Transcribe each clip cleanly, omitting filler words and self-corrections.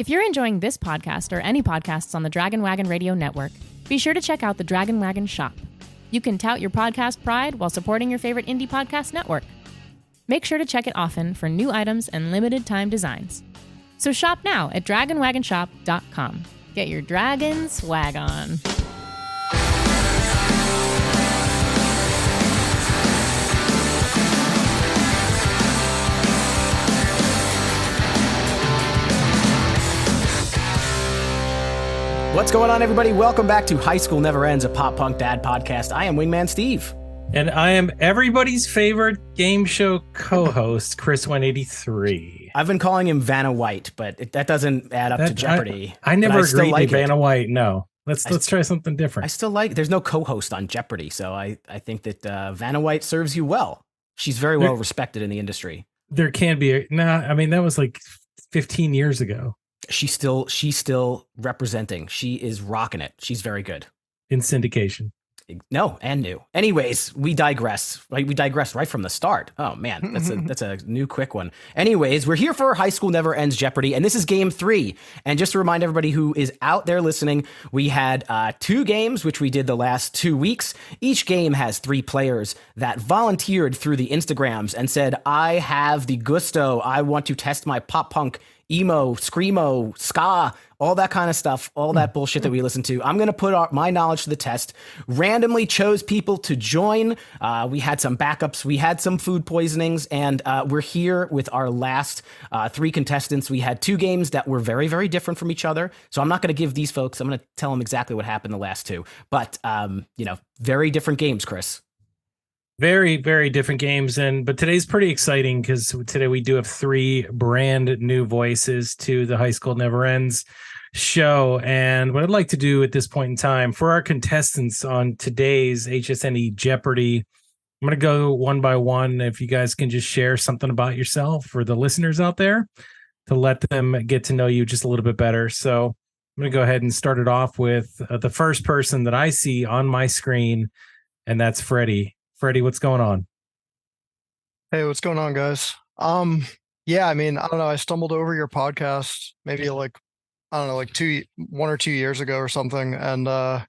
If you're enjoying this podcast or any podcasts on the Dragon Wagon Radio Network, be sure to check out the Dragon Wagon shop. You can tout your podcast pride while supporting your favorite indie podcast network. Make sure to check it often for new items and limited time designs. So shop now at dragonwagonshop.com. Get your dragon swag on. What's going on, everybody? Welcome back to High School Never Ends, a pop punk dad podcast. I am Wingman Steve. And I am everybody's favorite game show co-host, Chris 183. I've been calling him Vanna White, but that doesn't add up to Jeopardy. I never agreed to Vanna White. No, let's try something different. I still like. There's no co-host on Jeopardy, so I think that Vanna White serves you well. She's very well respected in the industry. There can be that was like 15 years ago. She's still representing. She is rocking it. She's very good. In syndication. No, and new. Anyways, we digress. Right? We digress right from the start. Oh man, that's a new quick one. Anyways, we're here for High School Never Ends Jeopardy, and this is game 3. And just to remind everybody who is out there listening, we had 2 games, which we did the last 2 weeks. Each game has 3 players that volunteered through the Instagrams and said, I have the gusto. I want to test my pop punk, emo, screamo, ska, all that kind of stuff, all that bullshit that we listen to. I'm going to put my knowledge to the test. Randomly chose people to join. We had some backups. We had some food poisonings, and we're here with our last 3 contestants. We had 2 games that were very, very different from each other. So I'm not going to give these folks, I'm going to tell them exactly what happened the last 2. But, very different games, Chris. Very, very different games. But today's pretty exciting because today we do have 3 brand new voices to the High School Never Ends show. And what I'd like to do at this point in time for our contestants on today's HSNE Jeopardy, I'm going to go one by one. If you guys can just share something about yourself for the listeners out there to let them get to know you just a little bit better. So I'm going to go ahead and start it off with the first person that I see on my screen, and that's Freddy. Freddy, what's going on? Hey, what's going on, guys? I don't know. I stumbled over your podcast maybe like 1 or 2 years ago or something. And I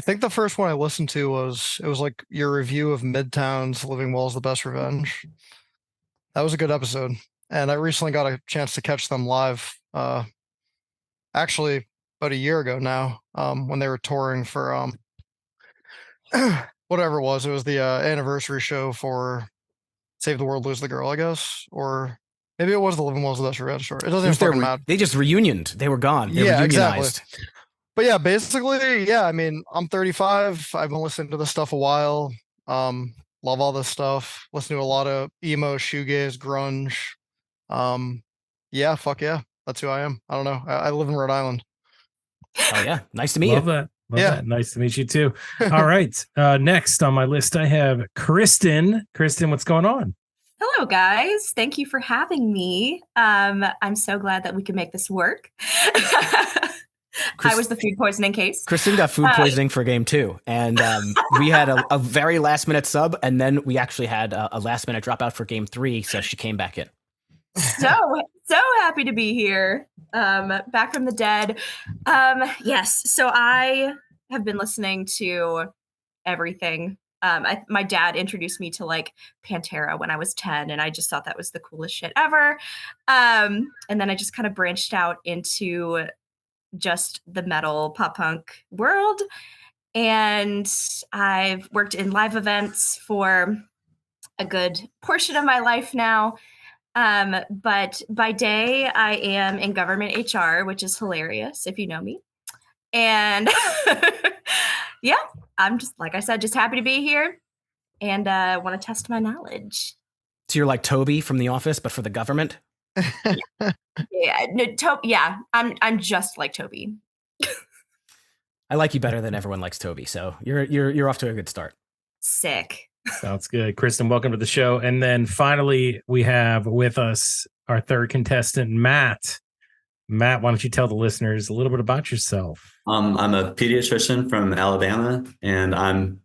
think the first one I listened to was like your review of Midtown's Living Well's the Best Revenge. That was a good episode. And I recently got a chance to catch them live. Actually about a year ago now, when they were touring for whatever it was the anniversary show for Save the World, Lose the Girl, I guess, or maybe it was the Living Well's the Best Revenge story. It doesn't even fucking matter. They just reunioned. They were gone. They reunionized. Exactly. But yeah, basically, I'm 35. I've been listening to this stuff a while. Love all this stuff. Listen to a lot of emo, shoegaze, grunge. Fuck yeah. That's who I am. I don't know. I live in Rhode Island. Oh yeah. Nice to meet Love you. That. Love that. Nice to meet you too. All right. Next on my list, I have Krystin. Krystin, what's going on? Hello, guys. Thank you for having me. I'm so glad that we can make this work. I was the food poisoning case. Krystin got food poisoning for game 2. And we had a very last minute sub. And then we actually had a last minute dropout for game 3. So she came back in. So happy to be here. Back from the dead. Yes. So I have been listening to everything. My dad introduced me to like Pantera when I was 10, and I just thought that was the coolest shit ever. And then I just kind of branched out into just the metal pop punk world. And I've worked in live events for a good portion of my life now. But by day I am in government HR, which is hilarious if you know me. And yeah, I'm just, like I said, just happy to be here and want to test my knowledge. So you're like Toby from The Office, but for the government? I'm just like Toby. I like you better than everyone likes Toby, so you're off to a good start. Sick. Sounds good. Krystin, welcome to the show. And then finally, we have with us our third contestant, Matt. Matt, why don't you tell the listeners a little bit about yourself? I'm a pediatrician from Alabama, and I'm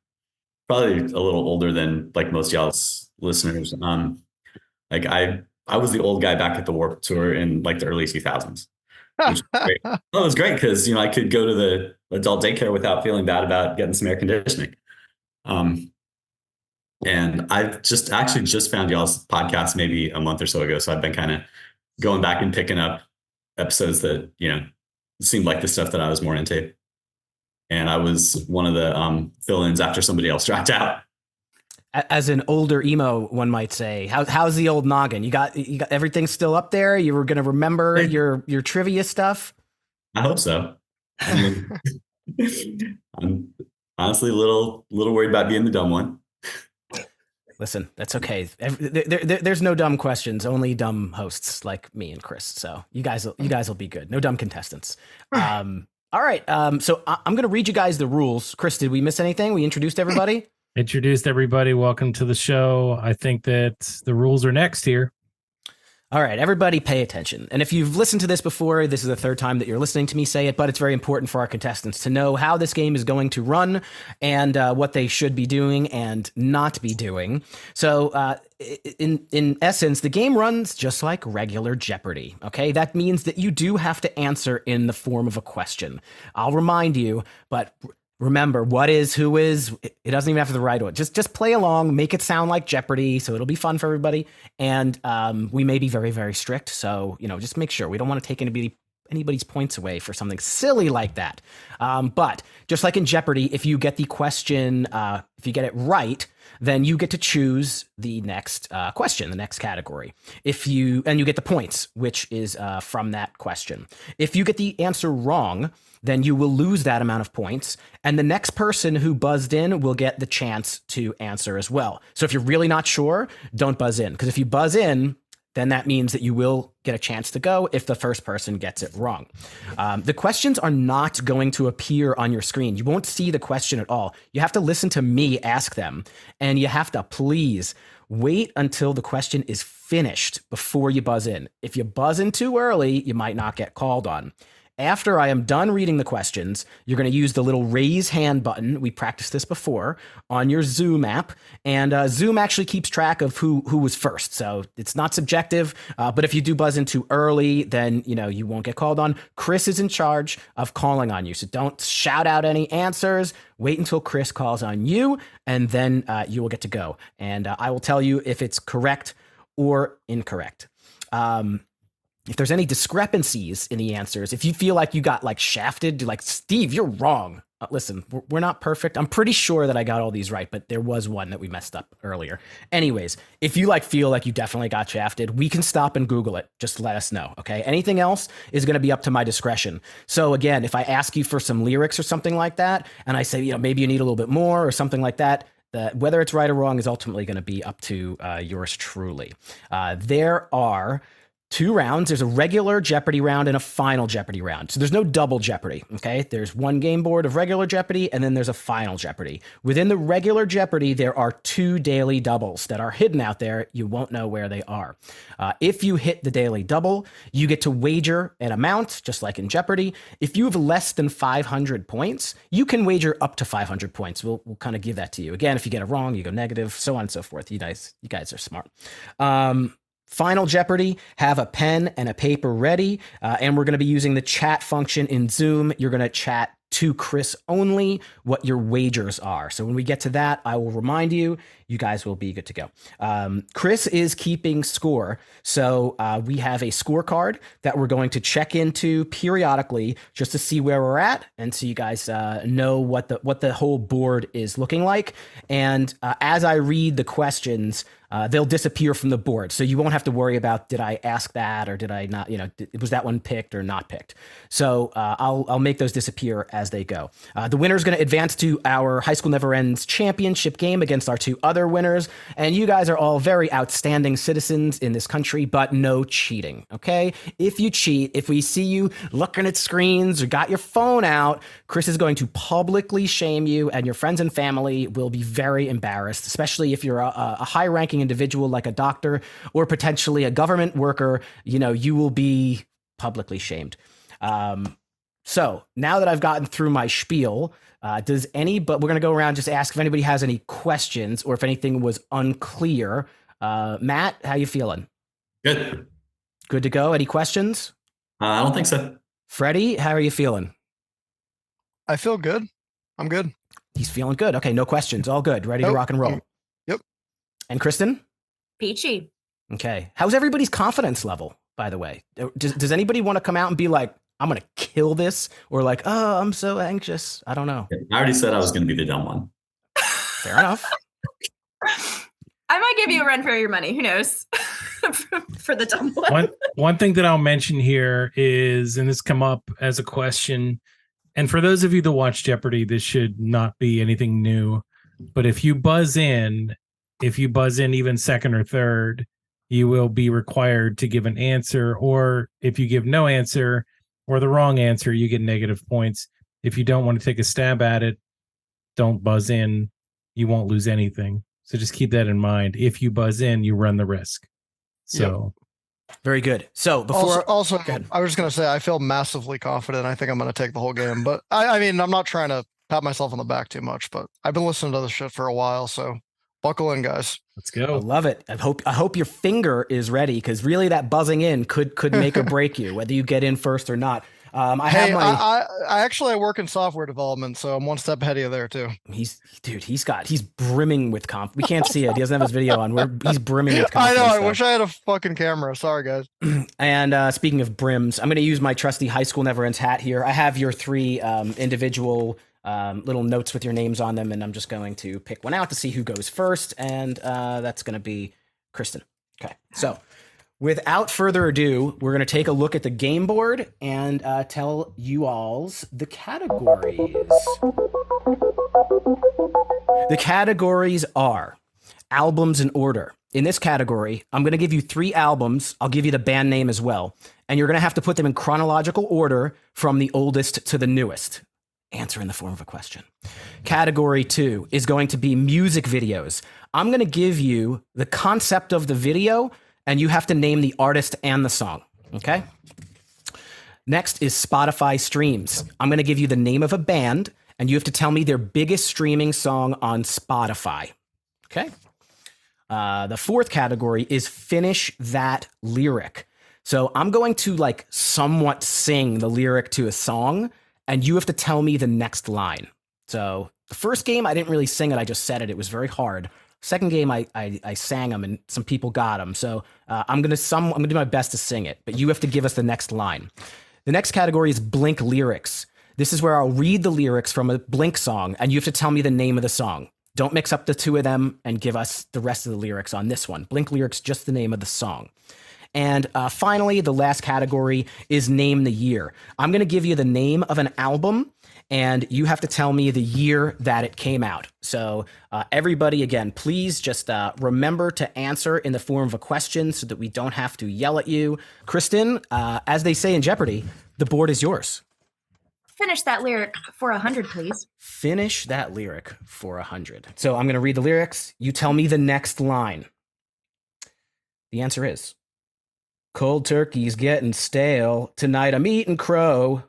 probably a little older than like most y'all's listeners. I was the old guy back at the Warped Tour in like the early 2000s. which was great. Well, it was great because, I could go to the adult daycare without feeling bad about getting some air conditioning. And I've just found y'all's podcast maybe a month or so ago. So I've been kind of going back and picking up episodes that, seemed like the stuff that I was more into. And I was one of the fill-ins after somebody else dropped out. As an older emo, one might say, how's the old noggin? You got everything still up there? You were going to remember your trivia stuff? I hope so. I mean, I'm honestly a little worried about being the dumb one. Listen, that's okay. There's no dumb questions, only dumb hosts like me and Chris. So you guys will be good. No dumb contestants. All right. So I'm going to read you guys the rules. Chris, did we miss anything? We introduced everybody. Introduced everybody. Welcome to the show. I think that the rules are next here. All right, everybody pay attention. And if you've listened to this before, this is the third time that you're listening to me say it, but it's very important for our contestants to know how this game is going to run and what they should be doing and not be doing. So in essence, the game runs just like regular Jeopardy, okay? That means that you do have to answer in the form of a question. I'll remind you, but remember, what is, who is, it doesn't even have to be the right one. Just play along, make it sound like Jeopardy, so it'll be fun for everybody. And we may be very, very strict, so, just make sure. We don't want to take anybody's points away for something silly like that. But just like in Jeopardy, if you get the question, if you get it right, then you get to choose the next question, the next category. You get the points, which is from that question. If you get the answer wrong, then you will lose that amount of points. And the next person who buzzed in will get the chance to answer as well. So if you're really not sure, don't buzz in. Because if you buzz in, then that means that you will get a chance to go if the first person gets it wrong. The questions are not going to appear on your screen. You won't see the question at all. You have to listen to me ask them. And you have to please wait until the question is finished before you buzz in. If you buzz in too early, you might not get called on. After I am done reading the questions, you're going to use the little raise hand button. We practiced this before on your Zoom app, and Zoom actually keeps track of who was first. So it's not subjective, but if you do buzz in too early, then you won't get called on. Chris is in charge of calling on you, so don't shout out any answers. Wait until Chris calls on you, and then you will get to go. And I will tell you if it's correct or incorrect. If there's any discrepancies in the answers, if you feel like you got shafted, like, Steve, you're wrong. Listen, we're not perfect. I'm pretty sure that I got all these right, but there was one that we messed up earlier. Anyways, if you feel like you definitely got shafted, we can stop and Google it. Just let us know, okay? Anything else is going to be up to my discretion. So again, if I ask you for some lyrics or something like that, and I say, maybe you need a little bit more or something like that, whether it's right or wrong is ultimately going to be up to yours truly. There are 2 rounds. There's a regular Jeopardy round and a final Jeopardy round. So there's no double Jeopardy, okay? There's one game board of regular Jeopardy, and then there's a final Jeopardy. Within the regular Jeopardy, there are 2 daily doubles that are hidden out there. You won't know where they are. If you hit the daily double, you get to wager an amount, just like in Jeopardy. If you have less than 500 points, you can wager up to 500 points. We'll kind of give that to you. Again, if you get it wrong, you go negative, so on and so forth. You guys are smart. Final Jeopardy, have a pen and a paper ready, and we're going to be using the chat function in Zoom. You're going to chat to Chris only what your wagers are. So when we get to that, I will remind you, you guys will be good to go. Chris is keeping score. So we have a scorecard that we're going to check into periodically just to see where we're at and so you guys know what the whole board is looking like. And as I read the questions, they'll disappear from the board. So you won't have to worry about, did I ask that or did I not, was that one picked or not picked? So I'll make those disappear as they go. The winner is going to advance to our High School Never Ends championship game against our 2 other winners. And you guys are all very outstanding citizens in this country, but no cheating, okay? If you cheat, if we see you looking at screens or got your phone out, Chris is going to publicly shame you and your friends and family will be very embarrassed, especially if you're a high-ranking individual like a doctor or potentially a government worker. You will be publicly shamed. So now that I've gotten through my spiel, but we're going to go around, just ask if anybody has any questions or if anything was unclear. Matt, how you feeling? Good. Good to go. Any questions? I don't think so. Freddy, how are you feeling? I feel good. I'm good. He's feeling good. Okay, no questions. All good. Ready to Nope. rock and roll. Yep. And Krystin? Peachy. Okay. How's everybody's confidence level, by the way? Does anybody want to come out and be like, I'm going to kill this? Or like, oh, I'm so anxious. I don't know. I already said I was going to be the dumb one. Fair enough. I might give you a run for your money. Who knows? For the dumb one. One thing that I'll mention here is, and this come up as a question, and for those of you that watch Jeopardy, this should not be anything new. But if you buzz in even second or third, you will be required to give an answer. Or if you give no answer or the wrong answer, you get negative points. If you don't want to take a stab at it, don't buzz in. You won't lose anything. So just keep that in mind. If you buzz in, you run the risk. So. Yep. Very good. So before also I was going to say, I feel massively confident. I think I'm going to take the whole game, but I mean, I'm not trying to pat myself on the back too much, but I've been listening to this shit for a while. So buckle in, guys. Let's I go. love it. I hope your finger is ready, because really that buzzing in could make or break you, whether you get in first or not. I actually work in software development, so I'm one step ahead of you there too. He's brimming with confidence. We can't see it. He doesn't have his video on. He's brimming with I confidence. know. I wish I had a fucking camera. Sorry, guys. And speaking of brims, I'm going to use my trusty High School Never Ends hat here. I have your three individual little notes with your names on them, and I'm just going to pick one out to see who goes first, and that's going to be Krystin. Okay, so without further ado, we're going to take a look at the game board and tell you alls the categories. The categories are albums in order. In this category, I'm going to give you 3 albums. I'll give you the band name as well. And you're going to have to put them in chronological order from the oldest to the newest. Answer in the form of a question. Category 2 is going to be music videos. I'm going to give you the concept of the video, and you have to name the artist and the song, okay? Next is Spotify streams. I'm going to give you the name of a band, and you have to tell me their biggest streaming song on Spotify, okay? The 4th category is Finish That Lyric. So I'm going to like somewhat sing the lyric to a song, and you have to tell me the next line. So the first game, I didn't really sing it. I just said it. It was very hard. Second game, I sang them, and some people got them. So I'm gonna do my best to sing it, but you have to give us the next line. The next category is Blink lyrics. This is where I'll read the lyrics from a Blink song, and you have to tell me the name of the song. Don't mix up the two of them and give us the rest of the lyrics on this one. Blink lyrics, just the name of the song. And finally, the last category is Name the Year. I'm going to give you the name of an album, and you have to tell me the year that it came out. So everybody, again, please just remember to answer in the form of a question so that we don't have to yell at you. Krystin, as they say in Jeopardy, the board is yours. Finish that lyric for 100, please. Finish that lyric for 100. So I'm going to read the lyrics. You tell me the next line. The answer is, cold turkey's getting stale. Tonight I'm eating crow.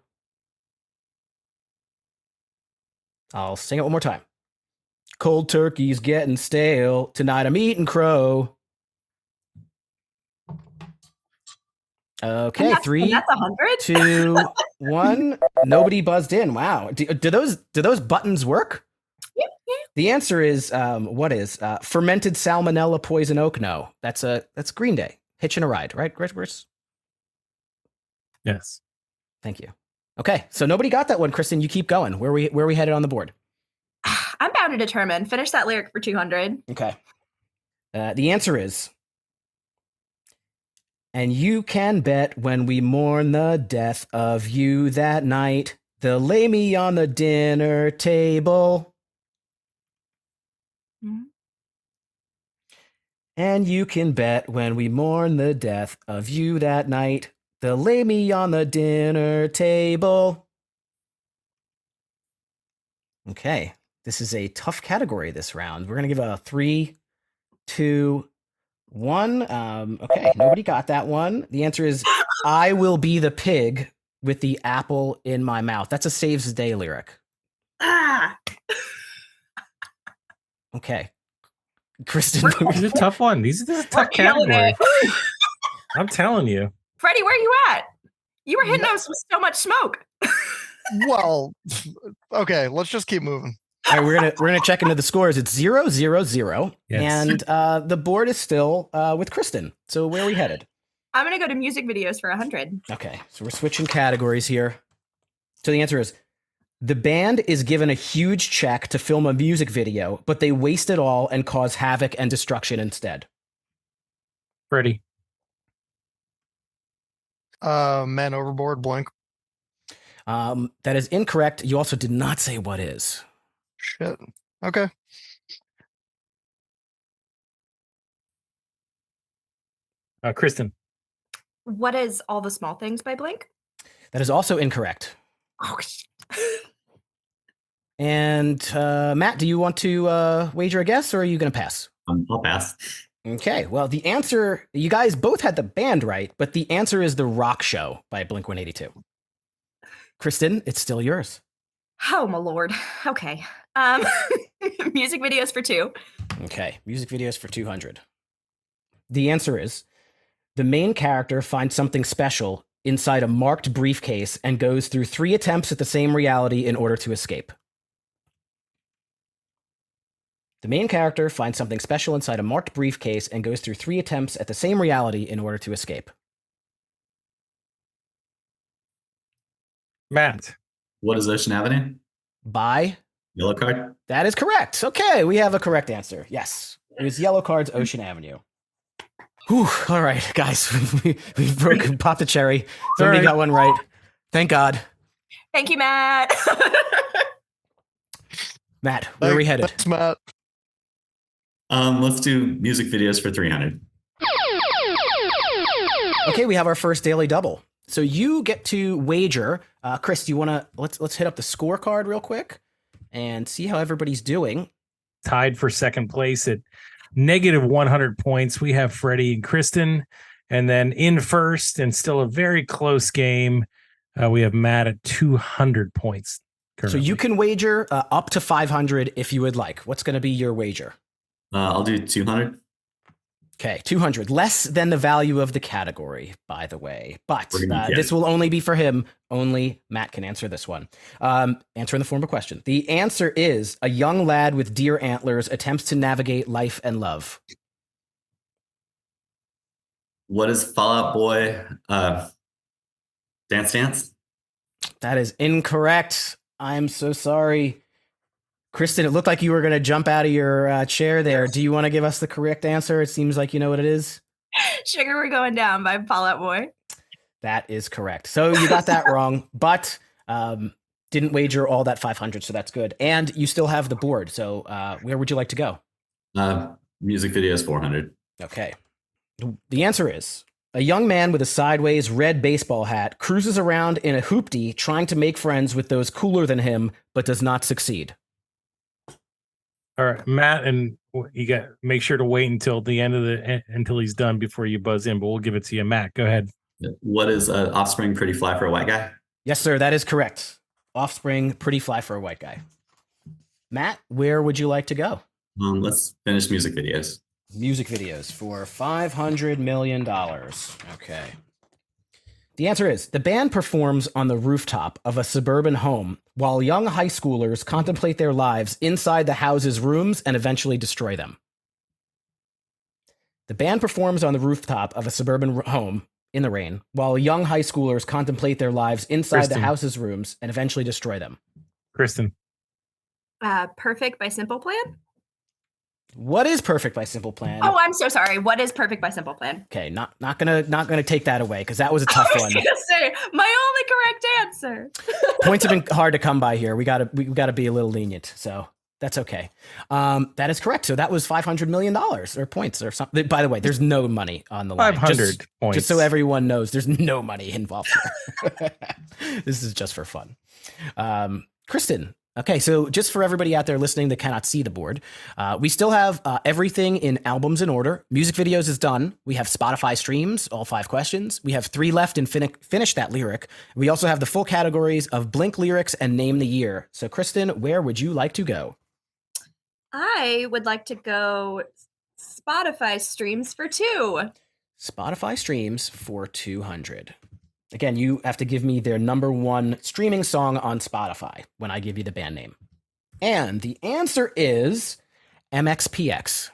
I'll sing it one more time. Cold turkey's getting stale. Tonight I'm eating crow. Okay, that's 3, 100? 2, 1. Nobody buzzed in. Wow. Do those buttons work? Yep. The answer is what is fermented salmonella poison oak? No, that's Green Day. Hitching a Ride, right? Yes. Thank you. Okay, so nobody got that one, Krystin. You keep going. Where we headed on the board? I'm bound to determine. Finish that lyric for 200. Okay. The answer is, and you can bet when we mourn the death of you that night, they'll lay me on the dinner table. Mm-hmm. And you can bet when we mourn the death of you that night, they'll lay me on the dinner table. Okay, this is a tough category this round. We're going to give a 3, 2, 1. Okay, nobody got that one. The answer is, I will be the pig with the apple in my mouth. That's a Saves the Day lyric. Ah. Okay. Krystin. This is a tough one. This is a tough category. I'm telling you. Freddy, where are you at? You were hitting us with so much smoke. Well, okay, let's just keep moving. All right, we're gonna check into the scores. It's 0-0-0, Yes. and the board is still with Krystin. So where are we headed? I'm gonna go to music videos for 100. Okay, so we're switching categories here. So the answer is the band is given a huge check to film a music video, but they waste it all and cause havoc and destruction instead. Freddy. Man Overboard, blank. That is incorrect. You also did not say what is. Shit. Okay. Krystin. What is All the Small Things by Blink? That is also incorrect. Oh, shit. And Matt, do you want to wager a guess, or are you going to pass? I'll pass. Okay, well, the answer, you guys both had the band right, but the answer is The Rock Show by Blink-182. Krystin, it's still yours. Oh, my lord. Okay. Music videos for 2. Okay, music videos for 200. The answer is the main character finds something special inside a marked briefcase and goes through 3 attempts at the same reality in order to escape. The main character finds something special inside a marked briefcase and goes through 3 attempts at the same reality in order to escape. Matt. What is Ocean Avenue? By? Yellow Card? That is correct. Okay, we have a correct answer. Yes, it was Yellow Card's Ocean Avenue. Whew, all right, guys, we've popped a cherry. Somebody got one right. Thank God. Thank you, Matt. Matt, where are we headed? Thanks, Matt. Let's do music videos for 300. Okay, we have our first daily double. So you get to wager. Chris, do you want to let's hit up the scorecard real quick and see how everybody's doing. Tied for second place at negative 100 points. We have Freddy and Krystin, and then in first, and still a very close game, we have Matt at 200 points currently. So you can wager up to 500 if you would like. What's going to be your wager? I'll do 200. Okay, 200. Less than the value of the category, by the way. But Yeah. this will only be for him. Only Matt can answer this one. Answer in the form of a question. The answer is a young lad with deer antlers attempts to navigate life and love. What is Fall Out Boy? Dance Dance? That is incorrect. I'm so sorry. Krystin, it looked like you were going to jump out of your chair there. Do you want to give us the correct answer? It seems like you know what it is. Sugar, we're going down by Fall Out Boy. That is correct. So you got that wrong, but didn't wager all that 500, so that's good. And you still have the board. So where would you like to go? Music videos 400. Okay. The answer is a young man with a sideways red baseball hat cruises around in a hoopty trying to make friends with those cooler than him, but does not succeed. All right, Matt, and you got make sure to wait until the end of until he's done before you buzz in. But we'll give it to you, Matt. Go ahead. What is Offspring? Pretty Fly for a White Guy? Yes, sir. That is correct. Offspring, Pretty Fly for a White Guy. Matt, where would you like to go? Let's finish music videos. Music videos for $500 million. Okay. The answer is the band performs on the rooftop of a suburban home while young high schoolers contemplate their lives inside the house's rooms and eventually destroy them. The band performs on the rooftop of a suburban home in the rain while young high schoolers contemplate their lives inside the house's rooms and eventually destroy them. Krystin. Perfect by Simple Plan? What is Perfect by Simple Plan? Oh, I'm so sorry. What is Perfect by Simple Plan? Okay, not gonna take that away because that was a tough I was one. gonna say my only correct answer. Points have been hard to come by here. We gotta be a little lenient, so that's okay. That is correct. So that was $500 million or points or something. By the way, there's no money on the line. 500 points. Just so everyone knows, there's no money involved here. This is just for fun. Krystin. Okay, so just for everybody out there listening that cannot see the board, we still have everything in albums in order. Music videos is done. We have Spotify streams, all 5 questions. We have 3 left and finish that lyric. We also have the full categories of Blink lyrics and name the year. So Krystin, where would you like to go? I would like to go Spotify streams for 2. Spotify streams for 200. Again, you have to give me their number one streaming song on Spotify when I give you the band name. And the answer is MXPX.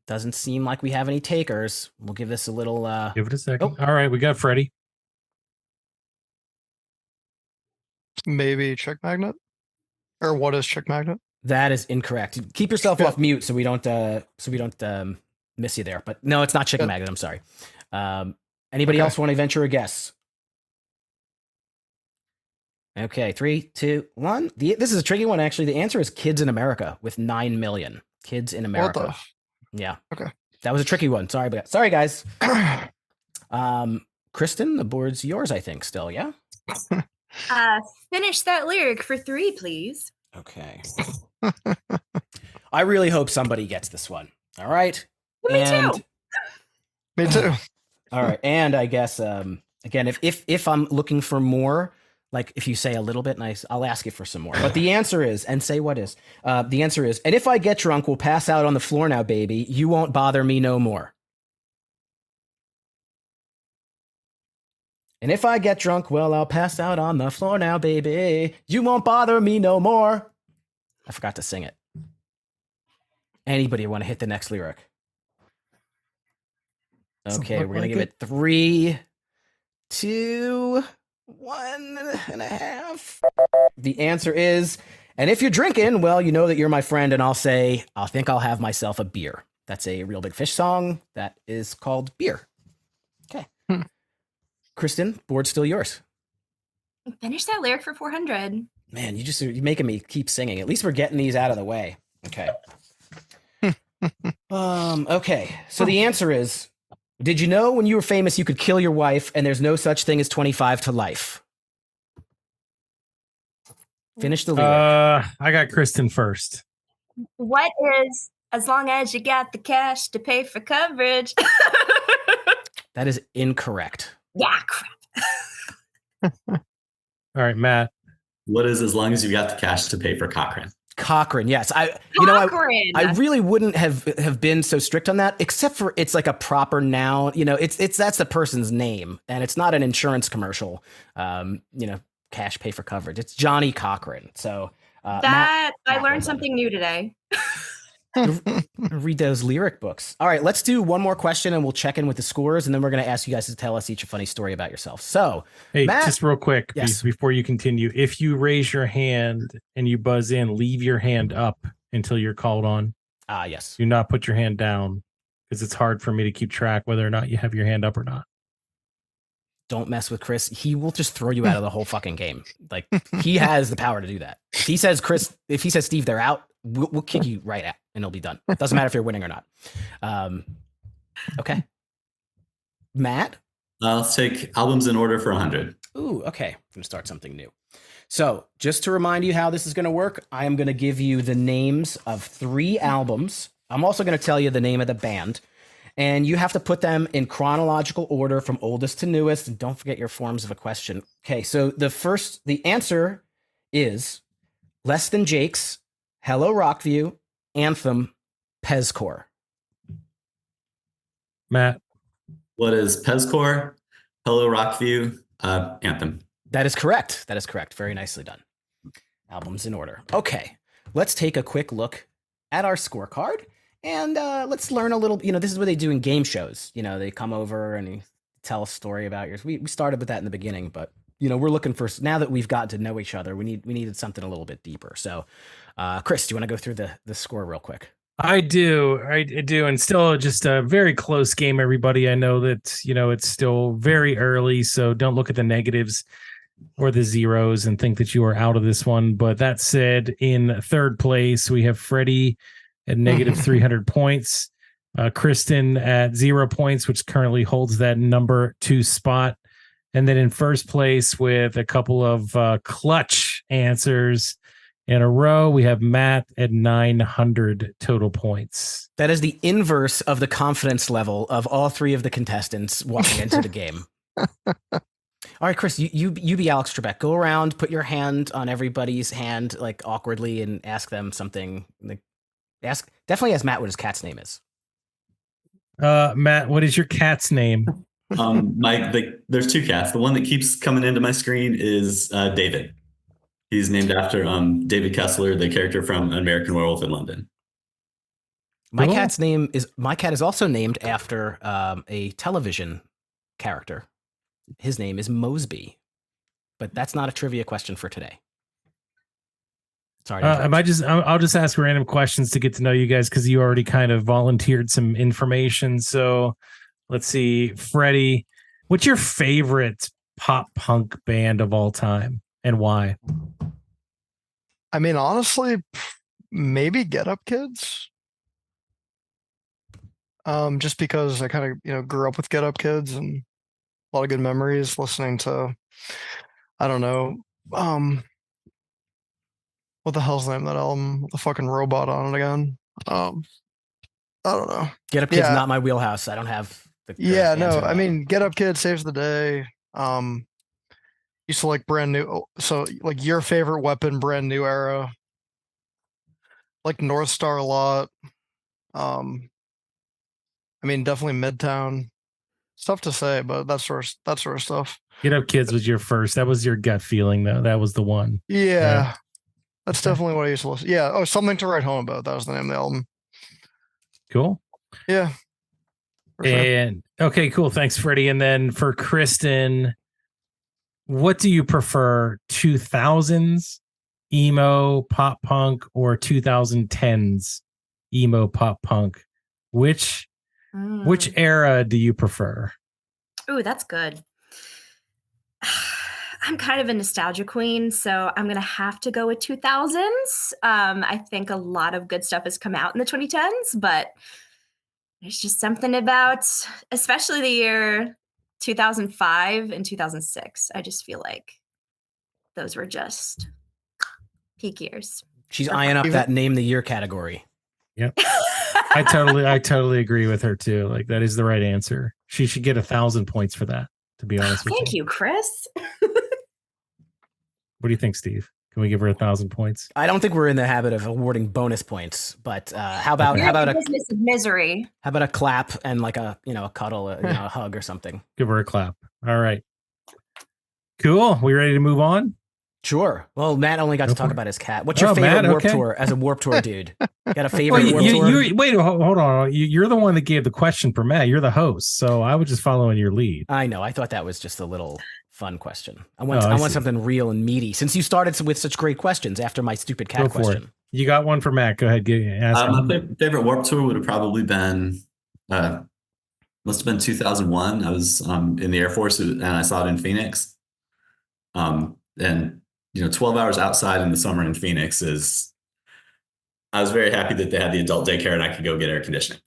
Doesn't seem like we have any takers. We'll give this a little... Give it a second. All right, we got Freddy. Maybe Chick Magnet? Or what is Chick Magnet? That is incorrect. Keep yourself off mute so we don't miss you there. But no, it's not Chicken Magnet. I'm sorry. Anybody else want to venture a guess? Okay, 3, 2, 1. This is a tricky one, actually. The answer is Kids in America with 9 million. Kids in America. Yeah. Okay. That was a tricky one. Sorry, guys. Krystin, the board's yours, I think, still, yeah? Finish that lyric for 3, please. Okay. I really hope somebody gets this one. All right. Me too. Me too. All right. And I guess again, if I'm looking for more, like if you say a little bit nice, I'll ask you for some more. But the answer is, and say what is. The answer is, and if I get drunk, we'll pass out on the floor now, baby. You won't bother me no more. And if I get drunk, well, I'll pass out on the floor now, baby. You won't bother me no more. I forgot to sing it. Anybody want to hit the next lyric? Okay, we're going to give it 3, 2, 1.5. The answer is, and if you're drinking, well, you know that you're my friend, and I'll say, I think I'll have myself a beer. That's a Real Big Fish song that is called Beer. Okay. Krystin, board's still yours. Finish that lyric for 400. Man, you're making me keep singing. At least we're getting these out of the way. Okay. Okay. So the answer is, did you know when you were famous you could kill your wife and there's no such thing as 25 to life? Finish the lyric. I got Krystin first. What is as long as you got the cash to pay for coverage? That is incorrect. Yeah, crap. All right, Matt. What is as long as you got the cash to pay for Cochrane? Cochrane, yes. I really wouldn't have been so strict on that, except for it's like a proper noun. You know, it's that's the person's name, and it's not an insurance commercial. Cash pay for coverage. It's Johnny Cochrane. So I learned something new today. Read those lyric books. All right, let's do one more question and we'll check in with the scores, and then we're going to ask you guys to tell us each a funny story about yourself. So, hey, Matt, just real quick, yes. Before you continue, if you raise your hand and you buzz in, leave your hand up until you're called on. Yes. Do not put your hand down, because it's hard for me to keep track whether or not you have your hand up or not. Don't mess with Chris. He will just throw you out of the whole fucking game. Like, he has the power to do that. If he says Steve, they're out, we'll kick you right out and it'll be done. Doesn't matter if you're winning or not. Okay. Matt? Let's take albums in order for 100. Ooh, okay. I'm going to start something new. So just to remind you how this is going to work, I am going to give you the names of 3 albums. I'm also going to tell you the name of the band. And you have to put them in chronological order from oldest to newest. And don't forget your forms of a question. Okay, so the answer is Less Than Jake's, Hello Rockview, Anthem, Pezcore. Matt? What is Pezcore, Hello Rockview, Anthem? That is correct. Very nicely done. Albums in order. Okay, let's take a quick look at our scorecard. And let's learn a little, this is what they do in game shows. They come over and tell a story about yours. We started with that in the beginning, but, we're looking for, now that we've gotten to know each other, we needed something a little bit deeper. So, Chris, do you want to go through the score real quick? I do. And still just a very close game, everybody. I know that, it's still very early, so don't look at the negatives or the zeros and think that you are out of this one. But that said, in third place, we have Freddy at negative 300 points. Krystin at 0 points, which currently holds that number 2 spot. And then in first place with a couple of clutch answers in a row, we have Matt at 900 total points. That is the inverse of the confidence level of all 3 of the contestants walking into the game. All right, Chris, you be Alex Trebek. Go around, put your hand on everybody's hand, like awkwardly, and ask them something. Definitely ask Matt what his cat's name is. Matt, what is your cat's name? There's two cats. The one that keeps coming into my screen is David. He's named after David Kessler, the character from American Werewolf in London. My cat is also named after a television character. His name is Mosby, but that's not a trivia question for today. Sorry. I'll just ask random questions to get to know you guys because you already kind of volunteered some information. So let's see, Freddy, what's your favorite pop punk band of all time and why? I mean, honestly, maybe Get Up Kids. Just because I kind of, grew up with Get Up Kids and a lot of good memories listening to, I don't know, what the hell's the name of that album? With the fucking robot on it again. I don't know. Get Up Kids, not my wheelhouse. I don't have the I mean, Get Up Kid saves the day. Used to like Brand New. So like your favorite Weapon, Brand New era. Like North Star a lot. I mean, definitely Midtown. It's tough to say, but that sort of stuff. Get Up Kids was your first. That was your gut feeling, though. That was the one. Yeah. That's definitely what I used to listen. Yeah. Oh, Something to Write Home About. That was the name of the album. Cool. Yeah. And okay, cool. Thanks, Freddie. And then for Krystin, what do you prefer? 2000s emo pop punk or 2010s emo pop punk? Which era do you prefer? Ooh, that's good. I'm kind of a nostalgia queen, so I'm going to have to go with 2000s. I think a lot of good stuff has come out in the 2010s, but there's just something about, especially the year 2005 and 2006. I just feel like those were just peak years. She's eyeing up that name the year category. Yep. I totally agree with her too. Like that is the right answer. She should get 1,000 points for that, to be honest with you. Thank you, Chris. What do you think, Steve? Can we give her 1,000 points? I don't think we're in the habit of awarding bonus points, but how about a business of misery? How about a clap and like a cuddle, a hug or something? Give her a clap. All right. Cool. We ready to move on? Sure. Well, Matt only got to talk about his cat. What's your favorite Warped Tour as a Warped Tour dude? Got a favorite Warped Tour? Wait, hold on. You're the one that gave the question for Matt. You're the host, so I was just following your lead. I know. I thought that was just a little fun question. I want something real and meaty. Since you started with such great questions after my stupid cat question. You got one for Matt. Go ahead. My favorite Warped Tour would have probably been, must have been 2001. I was in the Air Force and I saw it in Phoenix. And 12 hours outside in the summer in Phoenix I was very happy that they had the adult daycare and I could go get air conditioning.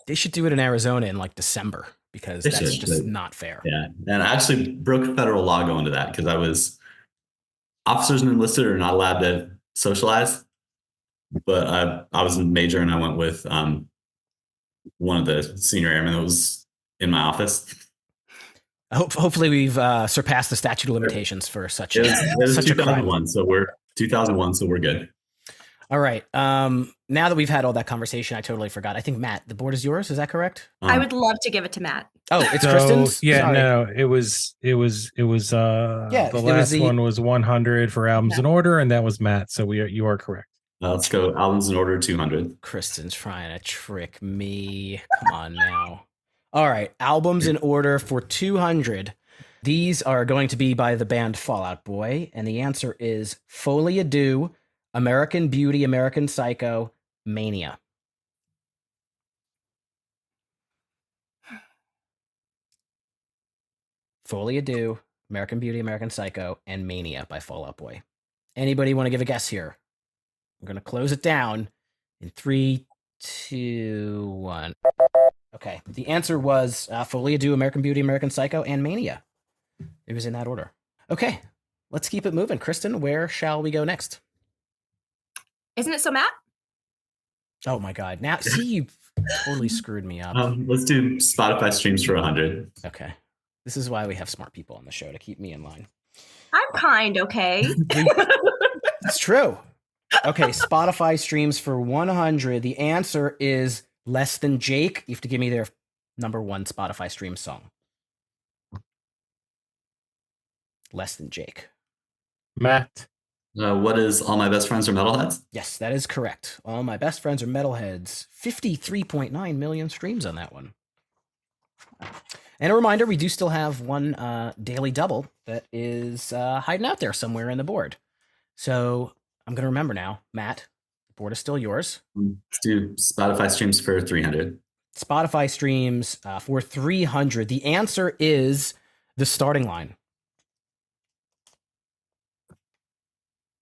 They should do it in Arizona in like December because that's just not fair. Yeah. And I actually broke federal law going to that because officers and enlisted are not allowed to socialize, but I was a major and I went with one of the senior airmen that was in my office. Hopefully we've surpassed the statute of limitations for such a 2001, so we're good. All right. Now that we've had all that conversation, I totally forgot. I think Matt, the board is yours. Is that correct? I would love to give it to Matt. Oh, it's Kristin's? Yeah, sorry. No, it was the last one was 100 for albums in order, and that was Matt. So you are correct. Let's go albums in order 200. Kristin's trying to trick me. Come on now. All right, albums in order for 200. These are going to be by the band Fall Out Boy, and the answer is Folie à Deux, American Beauty, American Psycho, Mania. Folie à Deux, American Beauty, American Psycho, and Mania by Fall Out Boy. Anybody want to give a guess here? I'm going to close it down in 3, 2, 1. Okay, the answer was Folie à Deux, American Beauty, American Psycho, and Mania. It was in that order. Okay, let's keep it moving. Krystin, where shall we go next? Isn't it so, Matt? Oh my God! Now, see, you totally screwed me up. Let's do Spotify streams for 100. Okay, this is why we have smart people on the show to keep me in line. I'm kind, okay? It's true. Okay, Spotify streams for 100. The answer is Less Than Jake. You have to give me their number one Spotify stream song. Less Than Jake. Matt. What is All My Best Friends Are Metalheads? Yes, that is correct. All My Best Friends Are Metalheads. 53.9 million streams on that one. And a reminder, we do still have one daily double that is hiding out there somewhere in the board. So I'm going to remember now, Matt, the board is still yours. Let's do Spotify streams for 300. Spotify streams for 300. The answer is The Starting Line.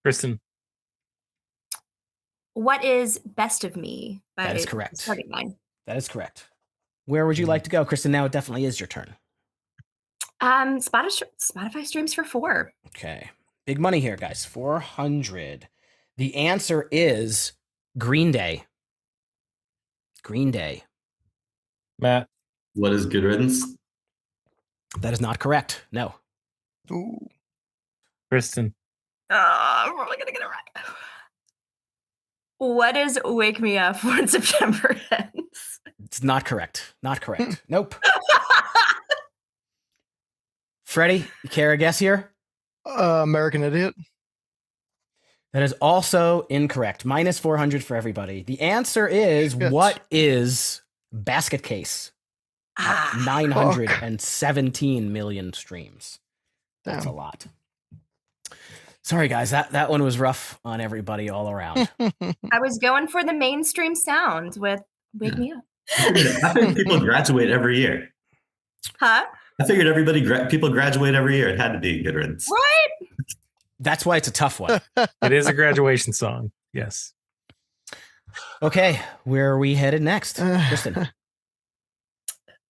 Krystin. What is Best of Me? That is correct. Starting Line. That is correct. Where would you like to go, Krystin? Now it definitely is your turn. Spotify streams for 4. Okay. Big money here, guys. 400. The answer is Green Day. Green Day. Matt. What is Good Riddance? That is not correct. No. Ooh. Krystin. I'm probably gonna get it right. What is Wake Me Up When September Ends? It's not correct. Not correct. Nope. Freddy, you care a guess here? American Idiot. That is also incorrect. Minus 400 for everybody. The answer is, Shit. what is Basket Case? 917 million streams. That's Damn. a lot. Sorry, guys. That one was rough on everybody all around. I was going for the mainstream sound with Wake Me Up. I think people graduate every year. Huh? I figured people graduate every year. It had to be Good Riddance. Right? That's why it's a tough one. It is a graduation song. Yes. Okay, where are we headed next? Krystin.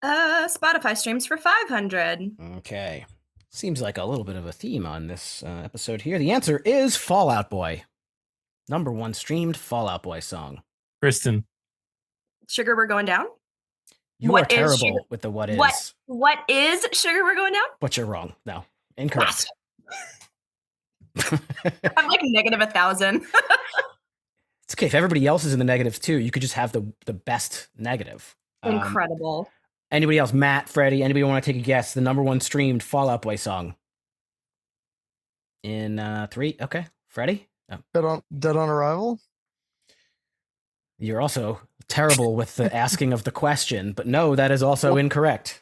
Spotify streams for 500. Okay. Seems like a little bit of a theme on this episode here. The answer is Fall Out Boy. Number one streamed Fall Out Boy song. Krystin. Sugar We're Going Down? You What are is terrible Sugar- with the what is. What is Sugar We're Going Down? But you're wrong. No. Incorrect. I'm like negative 1,000. It's okay. If everybody else is in the negatives too, you could just have the best negative. Incredible. Anybody else? Matt, Freddy, anybody want to take a guess? The number one streamed Fall Out Boy song. In 3. Okay. Freddy? Oh. Dead on Arrival. You're also terrible with the asking of the question, but no, that is also incorrect.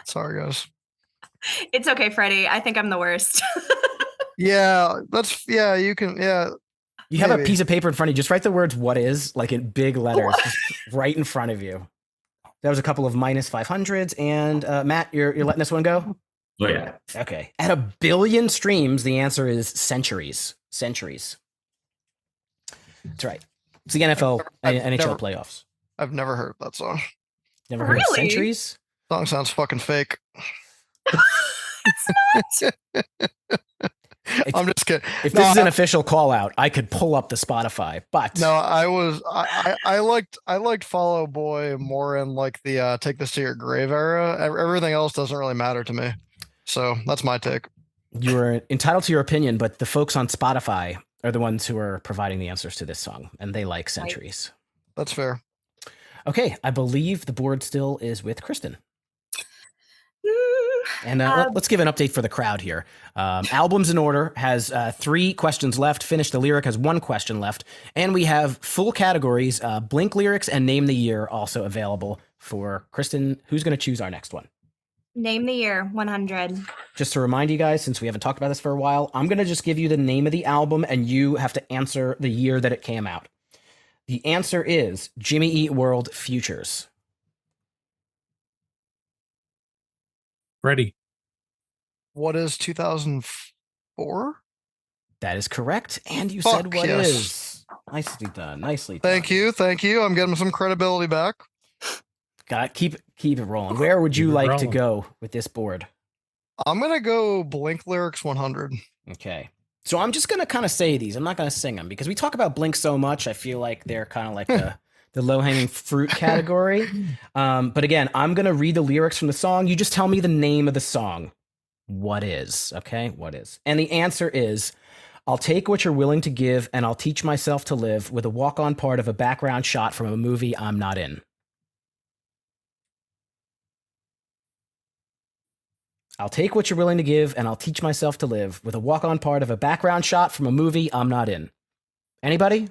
Sorry, guys. It's okay, Freddy. I think I'm the worst. Yeah, you can. Yeah, You have a maybe. piece of paper in front of you. Just write the words "what is" like in big letters, just right in front of you. That was a couple of minus 500s. And Matt, you're letting this one go? Oh, yeah. Okay. At 1 billion streams, the answer is centuries. Centuries. That's right. It's the NFL and NHL playoffs. I've never heard that song. Never heard of Really? centuries? Song sounds fucking fake. I'm just kidding. If this is an official call out, I could pull up the Spotify, but No, I liked Fall Out Boy more in like the Take This to Your Grave era. Everything else doesn't really matter to me. So that's my take. you are entitled to your opinion, but the folks on Spotify are the ones who are providing the answers to this song, and they like centuries. That's fair. Okay, I believe the board still is with Krystin. Mm, And let's give an update for the crowd here. Albums in Order has 3 questions left. Finish the Lyric has 1 question left. And we have full categories, Blink lyrics and Name the Year also available for Krystin. Who's going to choose our next one? Name the Year, 100. Just to remind you guys, since we haven't talked about this for a while, I'm going to just give you the name of the album and you have to answer the year that it came out. The answer is Jimmy Eat World Futures. Ready. What is 2004? That is correct. And you Fuck, said what yes. is. Nicely done. Nicely done. Thank you. I'm getting some credibility back. Got keep it rolling. Where would you Keep it like to rolling. go with this board? I'm gonna go Blink lyrics 100. Okay. So I'm just going to kind of say these. I'm not going to sing them because we talk about Blink so much. I feel like they're kind of like the low-hanging fruit category. But again, I'm going to read the lyrics from the song. You just tell me the name of the song. What is? Okay? What is? And the answer is I'll take what you're willing to give, and I'll teach myself to live with a walk-on part of a background shot from a movie I'm not in. I'll take what you're willing to give, and I'll teach myself to live with a walk-on part of a background shot from a movie I'm not in. Anybody?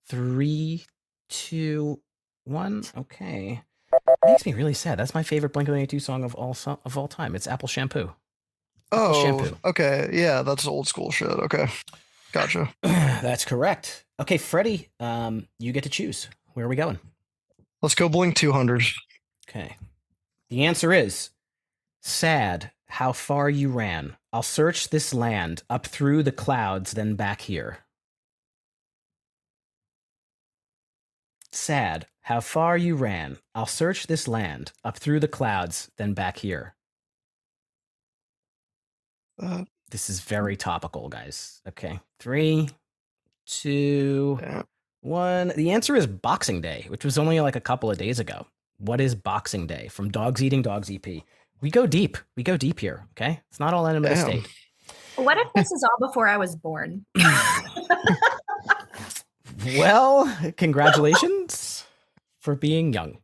3, 2, 1. Okay. Makes me really sad. That's my favorite Blink-182 song of all time. It's Apple Shampoo. Apple Shampoo. Okay. Yeah, that's old school shit. Okay. Gotcha. That's correct. Okay, Freddy, you get to choose. Where are we going? Let's go Blink 200. Okay. The answer is sad how far you ran. I'll search this land up through the clouds, then back here. Sad how far you ran. I'll search this land up through the clouds, then back here. This is very topical, guys. Okay. 3, 2, 1. The answer is Boxing Day, which was only like a couple of days ago. What is Boxing Day? From Dogs Eating Dogs EP. We go deep. We go deep here. Okay. It's not all enemy of the state. What if this is all before I was born? Well, congratulations for being young.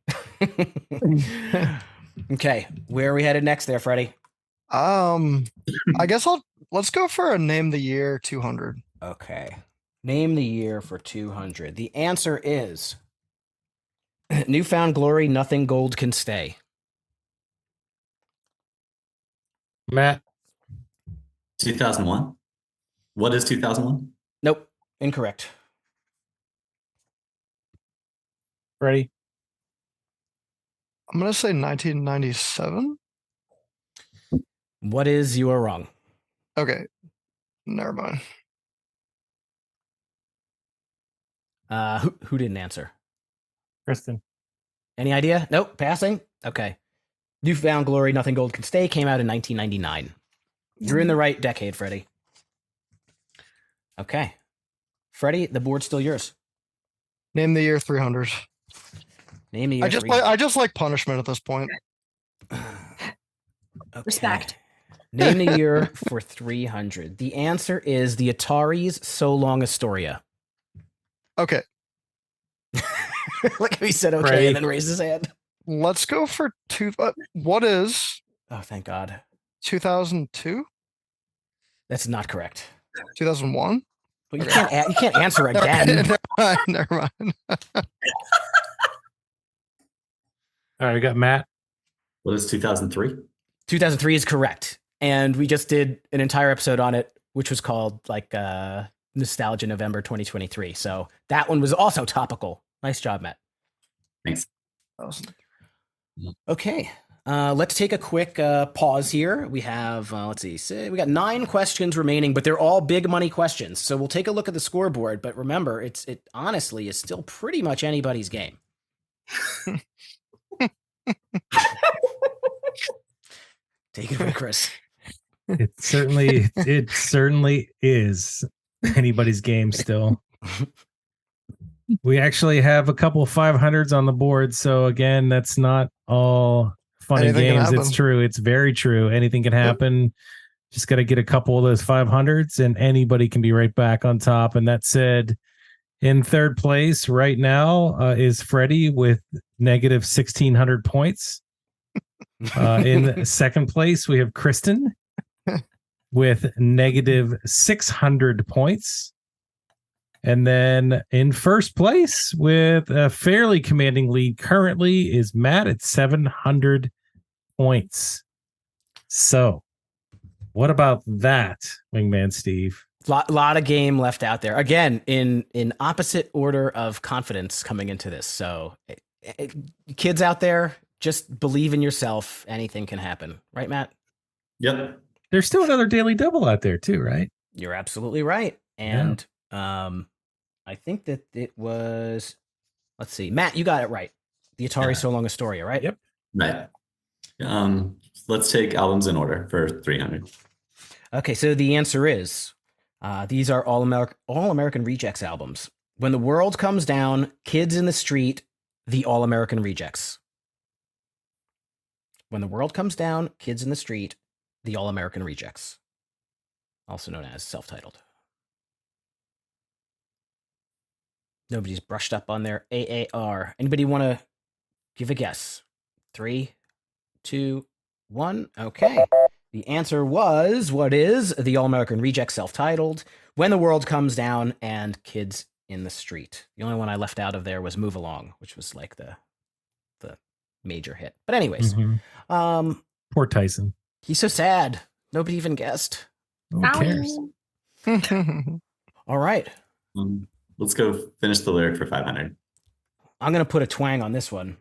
Okay. Where are we headed next there, Freddy? I guess let's go for a name the year 200. Okay. Name the year for 200. The answer is Newfound Glory, Nothing Gold Can Stay. Matt. 2001. What is 2001? Nope. Incorrect. Freddy. I'm gonna say 1997. What is you are wrong? Okay. Never mind. Who didn't answer? Krystin. Any idea? Nope. Passing? Okay. Newfound Glory, Nothing Gold Can Stay came out in 1999. You're in the right decade, Freddy. Okay. Freddy, the board's still yours. Name the year 300. Name the year. I just like punishment at this point. Okay. Respect. Name the year for 300. The answer is the Atari's So Long Astoria. Okay. Look how he said okay Freddy. and then raised his hand. Let's go for what is Oh, thank God. 2002? That's not correct. 2001? But you can't answer again. Never mind. All right, we got Matt. What is 2003? 2003 is correct. And we just did an entire episode on it, which was called like Nostalgia November 2023. So that one was also topical. Nice job, Matt. Thanks. Okay. Let's take a quick pause here. We have, let's see, we got 9 questions remaining, but they're all big money questions. So we'll take a look at the scoreboard. But remember, it honestly is still pretty much anybody's game. Take it away, Chris. It certainly is anybody's game still. We actually have a couple 500s on the board. So again, that's not all fun and games. It's true. It's very true. Anything can happen. Just got to get a couple of those 500s and anybody can be right back on top. And that said, in third place right now is Freddy with negative 1,600 points. In second place, we have Krystin with negative 600 points. And then in first place with a fairly commanding lead currently is Matt at 700 points. So what about that, Wingman Steve? Lot of game left out there. Again, in opposite order of confidence coming into this. So kids out there, just believe in yourself. Anything can happen. Right, Matt? Yep. There's still another daily double out there too, right? You're absolutely right. And I think that it was, let's see, Matt, you got it right. The Atari So Long Astoria, right? Yep. Right. Let's take albums in order for 300. Okay, so the answer is, these are All American Rejects albums. When the World Comes Down, Kids in the Street, the All American Rejects. When the World Comes Down, Kids in the Street, the All American Rejects. Also known as self-titled. Nobody's brushed up on their AAR. Anybody want to give a guess? 3, 2, 1. Okay. The answer was what is the All-American Reject self-titled, When the World Comes Down, and Kids in the Street. The only one I left out of there was Move Along, which was like the major hit. But anyways, Poor Tyson. he's so sad. Nobody even guessed. Who cares? All right. Let's go finish the lyric for 500. I'm going to put a twang on this one.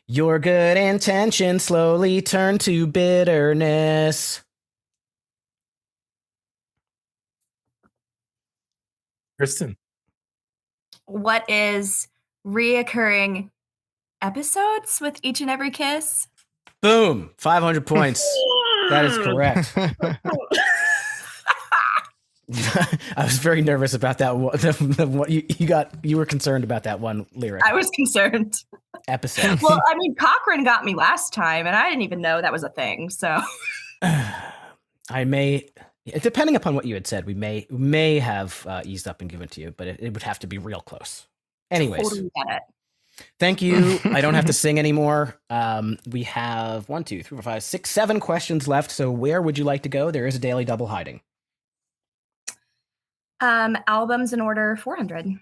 Your good intentions slowly turn to bitterness. Krystin. What is reoccurring episodes with each and every kiss? Boom. 500 points. That is correct. I was very nervous about that. What you were concerned about that one lyric. I was concerned. Episode. Well, I mean, Cochrane got me last time, and I didn't even know that was a thing. So I may, depending upon what you had said, we may have eased up and given it to you, but it would have to be real close. Anyways, totally get it. thank you. I don't have to sing anymore. We have 1, 2, 3, 4, 5, 6, 7 questions left. So where would you like to go? There is a daily double hiding. Albums in order 400.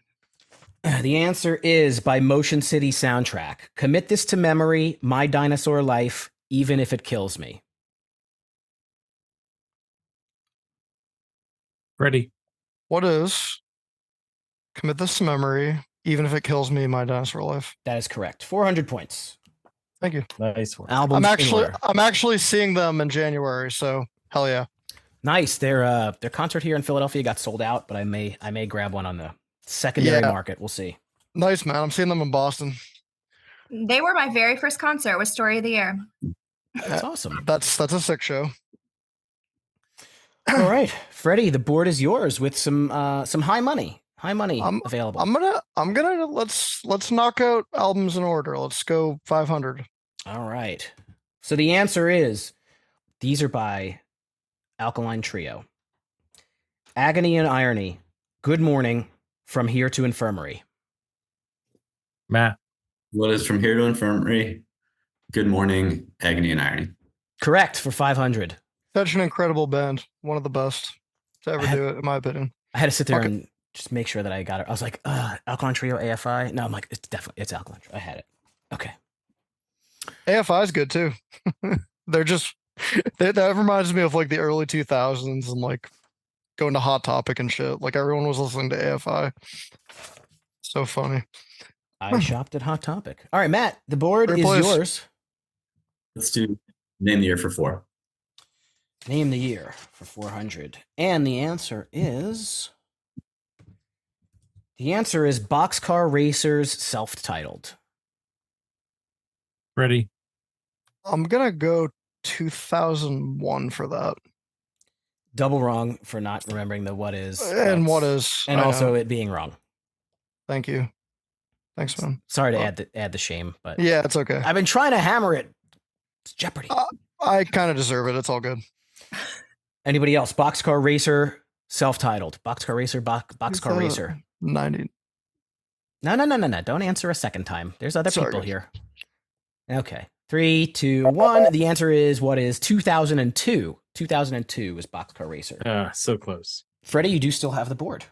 The answer is by Motion City Soundtrack. Commit this to memory, My Dinosaur Life, even if it kills me. Freddy. What is commit this to memory, even if it kills me, My Dinosaur Life? That is correct. 400 points. Thank you. Nice one. Albums I'm actually seeing them in January, so hell yeah. Nice. Their concert here in Philadelphia got sold out, but I may grab one on the secondary market. We'll see. Nice, man. I'm seeing them in Boston. They were my very first concert. Was Story of the Year. That's awesome. That's a sick show. All right, Freddie, the board is yours with some high money available. I'm gonna let's knock out albums in order. Let's go 500. All right. So the answer is these are by Alkaline Trio. Agony and Irony. Good Morning. From Here to Infirmary. Matt. What is From Here to Infirmary? Good Morning, Agony and Irony. Correct for 500. Such an incredible band. One of the best to ever do it, in my opinion. I had to sit there and just make sure that I got it. I was like, Alkaline Trio, AFI. No, I'm like, it's Alkaline Trio. I had it. Okay. AFI is good too. They're just that reminds me of like the early 2000s and like going to Hot Topic and shit. Like everyone was listening to AFI. So funny. I shopped at Hot Topic. All right, Matt, the board is yours. Let's do Name the Year for 4. Name the year for 400. And the answer is Boxcar Racers self-titled. Ready. I'm gonna go 2001 for that. Double wrong for not remembering the what is. And what is. And also it being wrong. Thank you. Thanks, man. Sorry to add the shame, but yeah, it's okay. I've been trying to hammer it. It's Jeopardy. I kind of deserve it. It's all good. Anybody else? Boxcar Racer self-titled. Boxcar Racer, Boxcar Racer. 90. No. Don't answer a second time. There's other people here. Okay. 3, 2, 1. The answer is what is 2002. 2002 was Boxcar Racer. So close. Freddie, you do still have the board.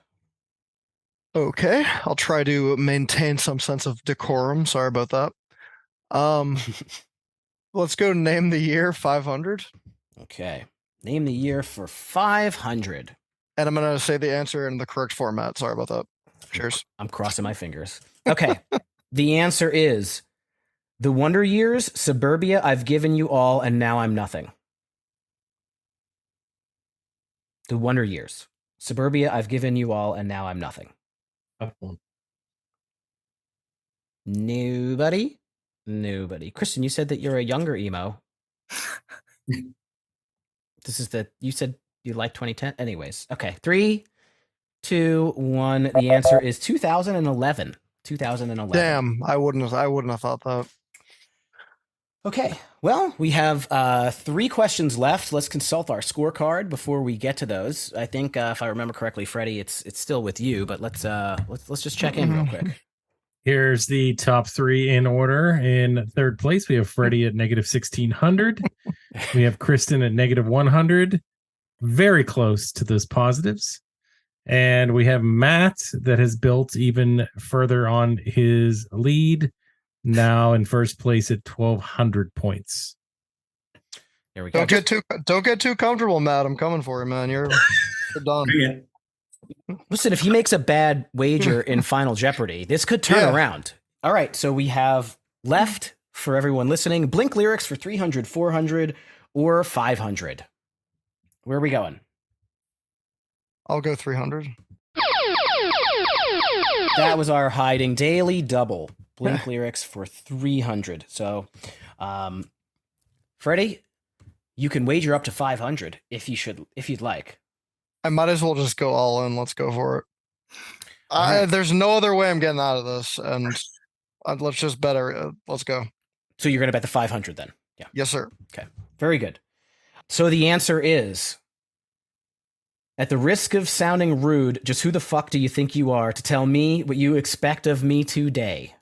Okay. I'll try to maintain some sense of decorum. Sorry about that. Let's go name the year 500. Okay. Name the year for 500. And I'm going to say the answer in the correct format. Sorry about that. Cheers. I'm crossing my fingers. Okay. The answer is The Wonder Years, Suburbia, I've Given You All, and Now I'm Nothing. The Wonder Years. Suburbia, I've Given You All, and Now I'm Nothing. Nobody? Krystin, you said that you're a younger emo. You said you like 2010? Anyways, okay. 3, 2, 1. The answer is 2011. 2011. Damn, I wouldn't have thought that. Okay, well, we have 3 questions left. Let's consult our scorecard before we get to those. I think, if I remember correctly, Freddie, it's still with you, but let's just check in real quick. Here's the top 3 in order. In third place, we have Freddy at negative 1,600. We have Krystin at negative 100. Very close to those positives. And we have Matt that has built even further on his lead. Now in first place at 1,200 points. There we go. Don't get too comfortable, Matt. I'm coming for you, man. You're done. Listen, if he makes a bad wager in Final Jeopardy, this could turn around. All right, so we have left for everyone listening, Blink lyrics for 300, 400, or 500. Where are we going? I'll go 300. That was our hiding daily double. Blink lyrics for 300. So, Freddie, you can wager up to 500 if you'd like. I might as well just go all in. Let's go for it. There's no other way I'm getting out of this, and let's just bet it. Let's go. So you're going to bet the 500 then? Yeah. Yes, sir. Okay. Very good. So the answer is, at the risk of sounding rude, just who the fuck do you think you are to tell me what you expect of me today?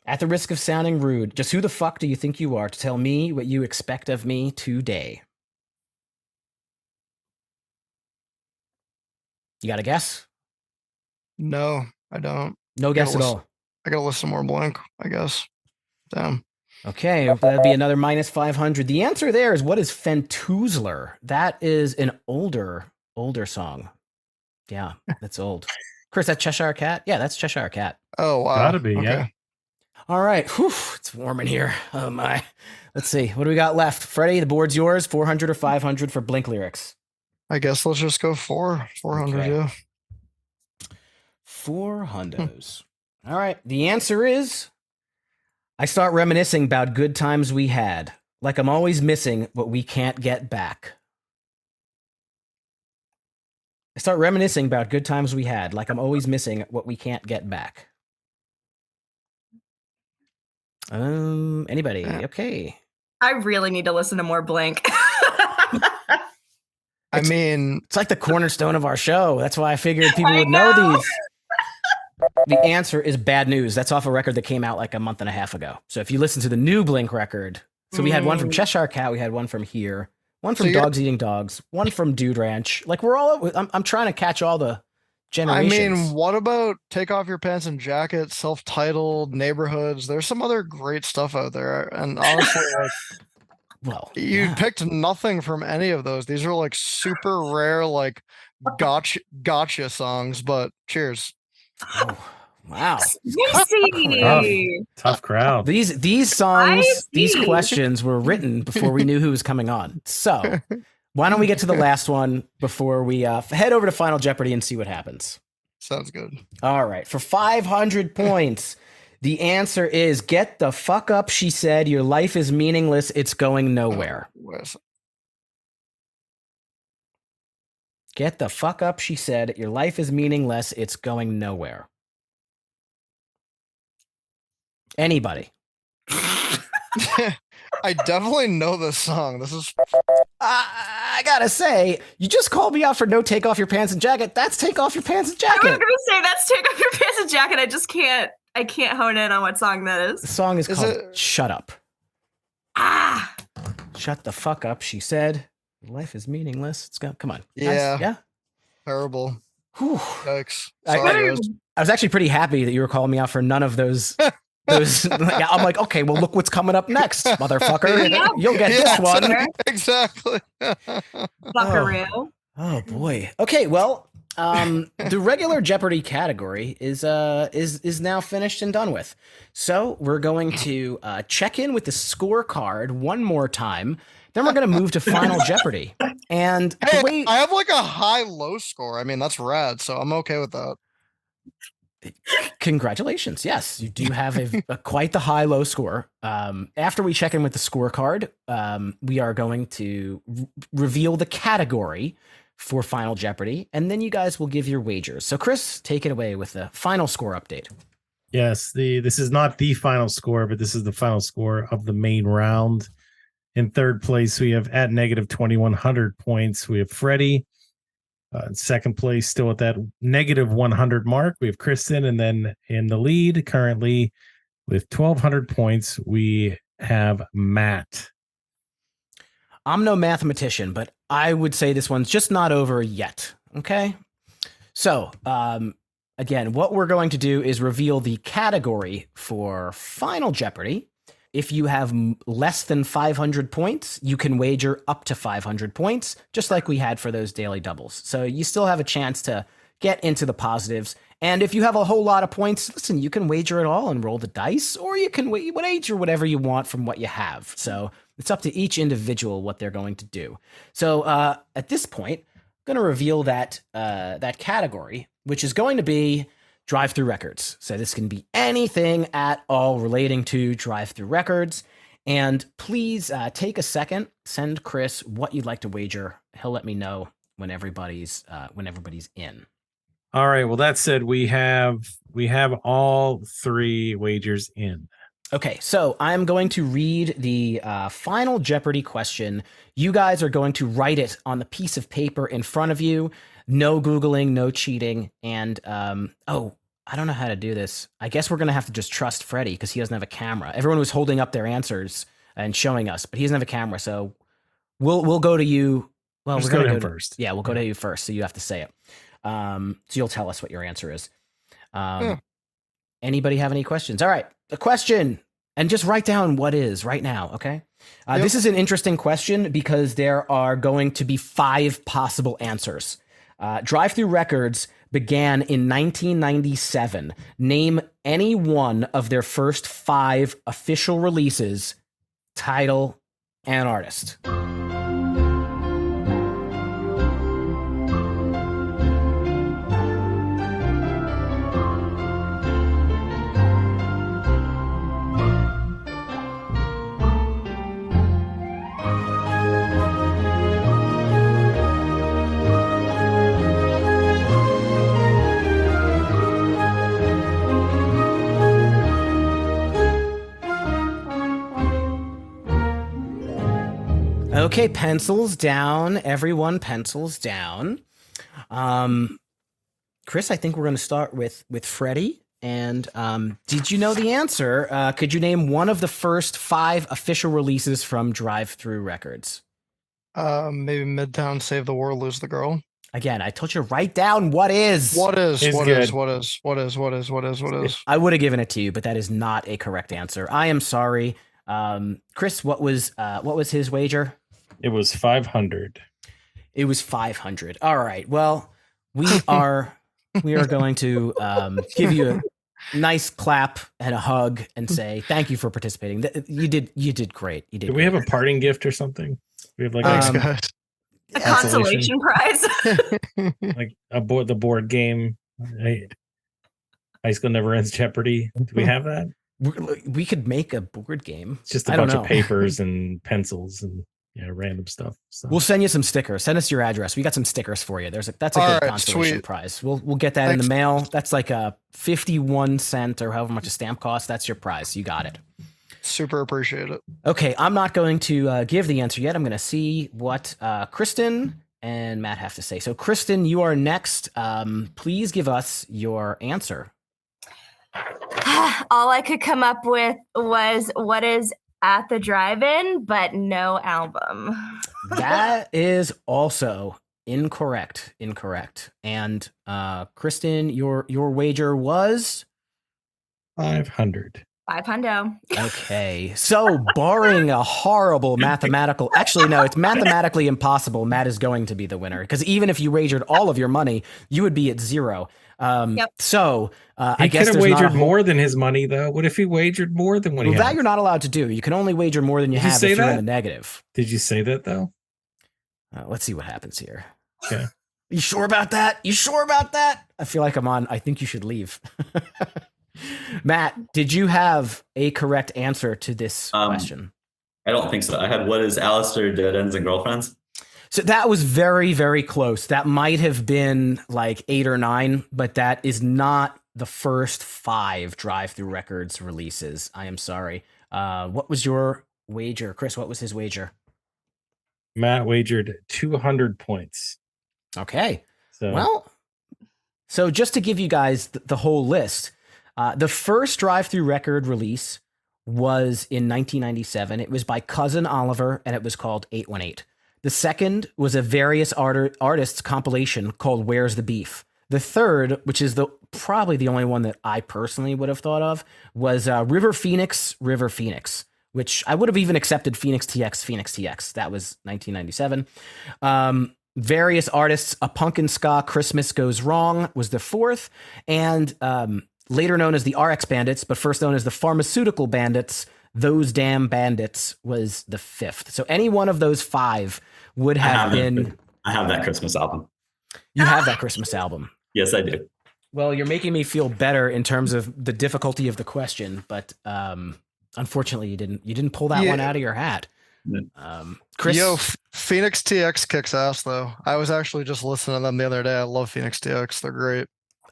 At the risk of sounding rude, just who the fuck do you think you are to tell me what you expect of me today? You got a guess? No, I don't. No guess at all. I gotta listen more Blink, I guess. Damn. Okay, that'd be another minus 500. The answer there is, what is Fentoozler? That is an older song. Yeah, that's old. Chris, that Cheshire Cat? Yeah, that's Cheshire Cat. Oh, wow. Gotta be, Okay. yeah. All right. Whew, it's warm in here. Oh, my. Let's see. What do we got left? Freddie, the board's yours. 400 or 500 for Blink lyrics? I guess let's just go 400, Okay. yeah. 4 hundos. All right. The answer is, I start reminiscing about good times we had, like I'm always missing what we can't get back. I start reminiscing about good times we had, like I'm always missing what we can't get back. Anybody? Okay. I really need to listen to more Blink. I mean, It's like the cornerstone of our show. That's why I figured people would know these. The answer is Bad News. That's off a record that came out like a month and a half ago. So if you listen to the new Blink record, so we had one from Cheshire Cat, we had one from Here, one from Dogs Eating Dogs, one from Dude Ranch. Like, we're all, I'm trying to catch all the generations. I mean, what about Take Off Your Pants and Jacket, Self-Titled, Neighborhoods? There's some other great stuff out there. And honestly, like, well, you picked nothing from any of those. These are like super rare, like gotcha songs, but cheers. Oh, wow. Juicy. Tough crowd. These songs, these questions were written before we knew who was coming on. So why don't we get to the last one before we head over to Final Jeopardy and see what happens? Sounds good. All right. For 500 points, the answer is, get the fuck up, she said. Your life is meaningless. It's going nowhere. Get the fuck up, she said. Your life is meaningless. It's going nowhere. Anybody? I definitely know this song. This is. I gotta say, you just called me out for no take off your pants and jacket. That's take off your pants and I was jacket. gonna say that's Take Off Your Pants and Jacket. I just can't. I can't hone in on what song that The is. song is called Shut Up. Ah, Shut the fuck up, she said. Life is meaningless. It's come on. Yeah. Guys, yeah. Terrible. Whew. Yikes. I- Sorry, guys. I was actually pretty happy that you were calling me out for none of those. I'm like, okay, well, look what's coming up next, motherfucker. Yeah. You'll get Yeah, this one. Exactly. Buckaroo. Oh boy. Okay, well, the regular Jeopardy category is now finished and done with. So we're going to check in with the scorecard one more time. Then we're going to move to Final Jeopardy. And Hey, the way I have like a high-low score. I mean, that's rad, so I'm okay with that. Congratulations. Yes, you do have a quite the high-low score. After we check in with the scorecard, we are going to reveal the category for Final Jeopardy, and then you guys will give your wagers. So Chris, take it away with the final score update. Yes, this is not the final score, but this is the final score of the main round. In third place, we have at negative 2,100 points. We have Freddy. In second place, still at that negative 100 mark, we have Krystin. And then in the lead currently with 1,200 points, we have Matt. I'm no mathematician, but I would say this one's just not over yet. Okay. So, again, what we're going to do is reveal the category for Final Jeopardy. If you have less than 500 points, you can wager up to 500 points, just like we had for those daily doubles. So you still have a chance to get into the positives. And if you have a whole lot of points, listen, you can wager it all and roll the dice, or you can wager whatever you want from what you have. So it's up to each individual what they're going to do. So at this point, I'm going to reveal that category, which is going to be drive-through records. So this can be anything at all relating to drive-through records. And please take a second, send Chris what you'd like to wager. He'll let me know when everybody's in. All right. Well, that said, we have all three wagers in. Okay, so I'm going to read the Final Jeopardy question. You guys are going to write it on the piece of paper in front of you. No Googling, no cheating. And, I don't know how to do this. I guess we're going to have to just trust Freddy because he doesn't have a camera. Everyone was holding up their answers and showing us, but he doesn't have a camera. So we'll go to you. Well, Just we're going go to to go him first. Yeah, we'll go to you first. So you have to say it. So you'll tell us what your answer is. Anybody have any questions? All right. The question, and just write down what is right now. Okay. This is an interesting question because there are going to be 5 possible answers. Drive-through records began in 1997. Name any one of their first 5 official releases, title, and artist. Okay, pencils down. Everyone, pencils down. Chris, I think we're going to start with Freddy. And did you know the answer? Could you name one of the first 5 official releases from Drive-Through Records? Maybe Midtown Save the World, Lose the Girl. Again, I told you to write down what is. What is? It's What good. is? What is? What is? What is? What is? What is? I would have given it to you, but that is not a correct answer. I am sorry. Chris, what was his wager? It was 500. It was 500. All right. Well, we are going to give you a nice clap and a hug and say thank you for participating. You did great. You did. Do we have a parting gift or something? We have like Thanks, guys. A consolation prize. like the board game. High School Never Ends Jeopardy. Do we have that? We could make a board game. It's just a bunch of papers and pencils and random stuff. So. We'll send you some stickers. Send us your address. We got some stickers for you. That's a good consolation prize. We'll get that in the mail. That's like a 51 cent or however much a stamp costs. That's your prize. You got it. Super appreciate it. Okay, I'm not going to give the answer yet. I'm going to see what Krystin and Matt have to say. So, Krystin, you are next. Please give us your answer. All I could come up with was what is at the drive-in, but no album. That is also incorrect. And Krystin, your wager was 500. 500. Okay. So barring a horrible mathematical, actually, no, it's mathematically impossible. Matt is going to be the winner because even if you wagered all of your money, you would be at 0. Yep. So I He guess could have wagered more than his money, though. What if he wagered more than what he had? That you're not allowed to do. You can only wager more than you have if you're in the negative. Did you say that, though? Let's see what happens here. Okay. You sure about that? I feel like I think you should leave. Matt, did you have a correct answer to this question? I don't think so. I had what is Alistair, Dead Ends and Girlfriends? So that was very, very close. That might have been like 8 or 9, but that is not the first 5 drive-through records releases. I am sorry. What was your wager? Chris, what was his wager? Matt wagered 200 points. Okay. So So just to give you guys the whole list, the first drive-through record release was in 1997. It was by Cousin Oliver, and it was called 818. The second was a various artists compilation called Where's the Beef. The third, which is probably the only one that I personally would have thought of, was River Phoenix, which I would have even accepted Phoenix TX. That was 1997. Various artists, A Punkin' Ska, Christmas Goes Wrong was the fourth, and later known as the RX Bandits, but first known as the Pharmaceutical Bandits, Those Damn Bandits was the fifth. So any one of those 5 would have been... I have that Christmas album. You have that Christmas album. Yes, I do. Well, you're making me feel better in terms of the difficulty of the question, but unfortunately, you didn't pull that one out of your hat. Chris, Phoenix TX kicks ass though. I was actually just listening to them the other day. I love Phoenix TX. They're great.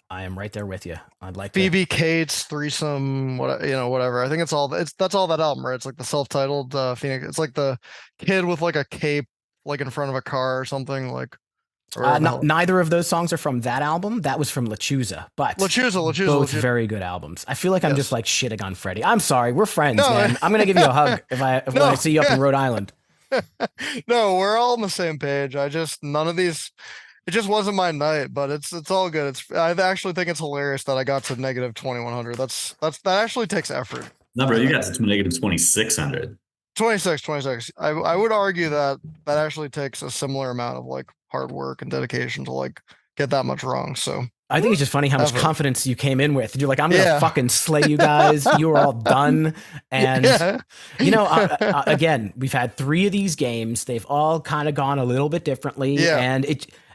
I am right there with you. I'd like Phoebe Cates, Threesome, whatever. I think that's all that album, right? It's like the self-titled Phoenix. It's like the kid with like a cape, like in front of a car or something. Like, neither of those songs are from that album. That was from Lechuza, but both very good albums. I feel like I'm just like shitting on Freddy. I'm sorry, we're friends, man. I'm gonna give you a hug if I see you up in Rhode Island. No, we're all on the same page. None of these. It just wasn't my night, but it's all good. I actually think it's hilarious that I got to negative 2100. That actually takes effort. No, bro, you got to negative 2600. 26. I would argue that actually takes a similar amount of like hard work and dedication to like get that much wrong. So I think it's just funny how much confidence you came in with. You're like, I'm gonna fucking slay you guys. You were all done, and again, we've had 3 of these games. They've all kind of gone a little bit differently, and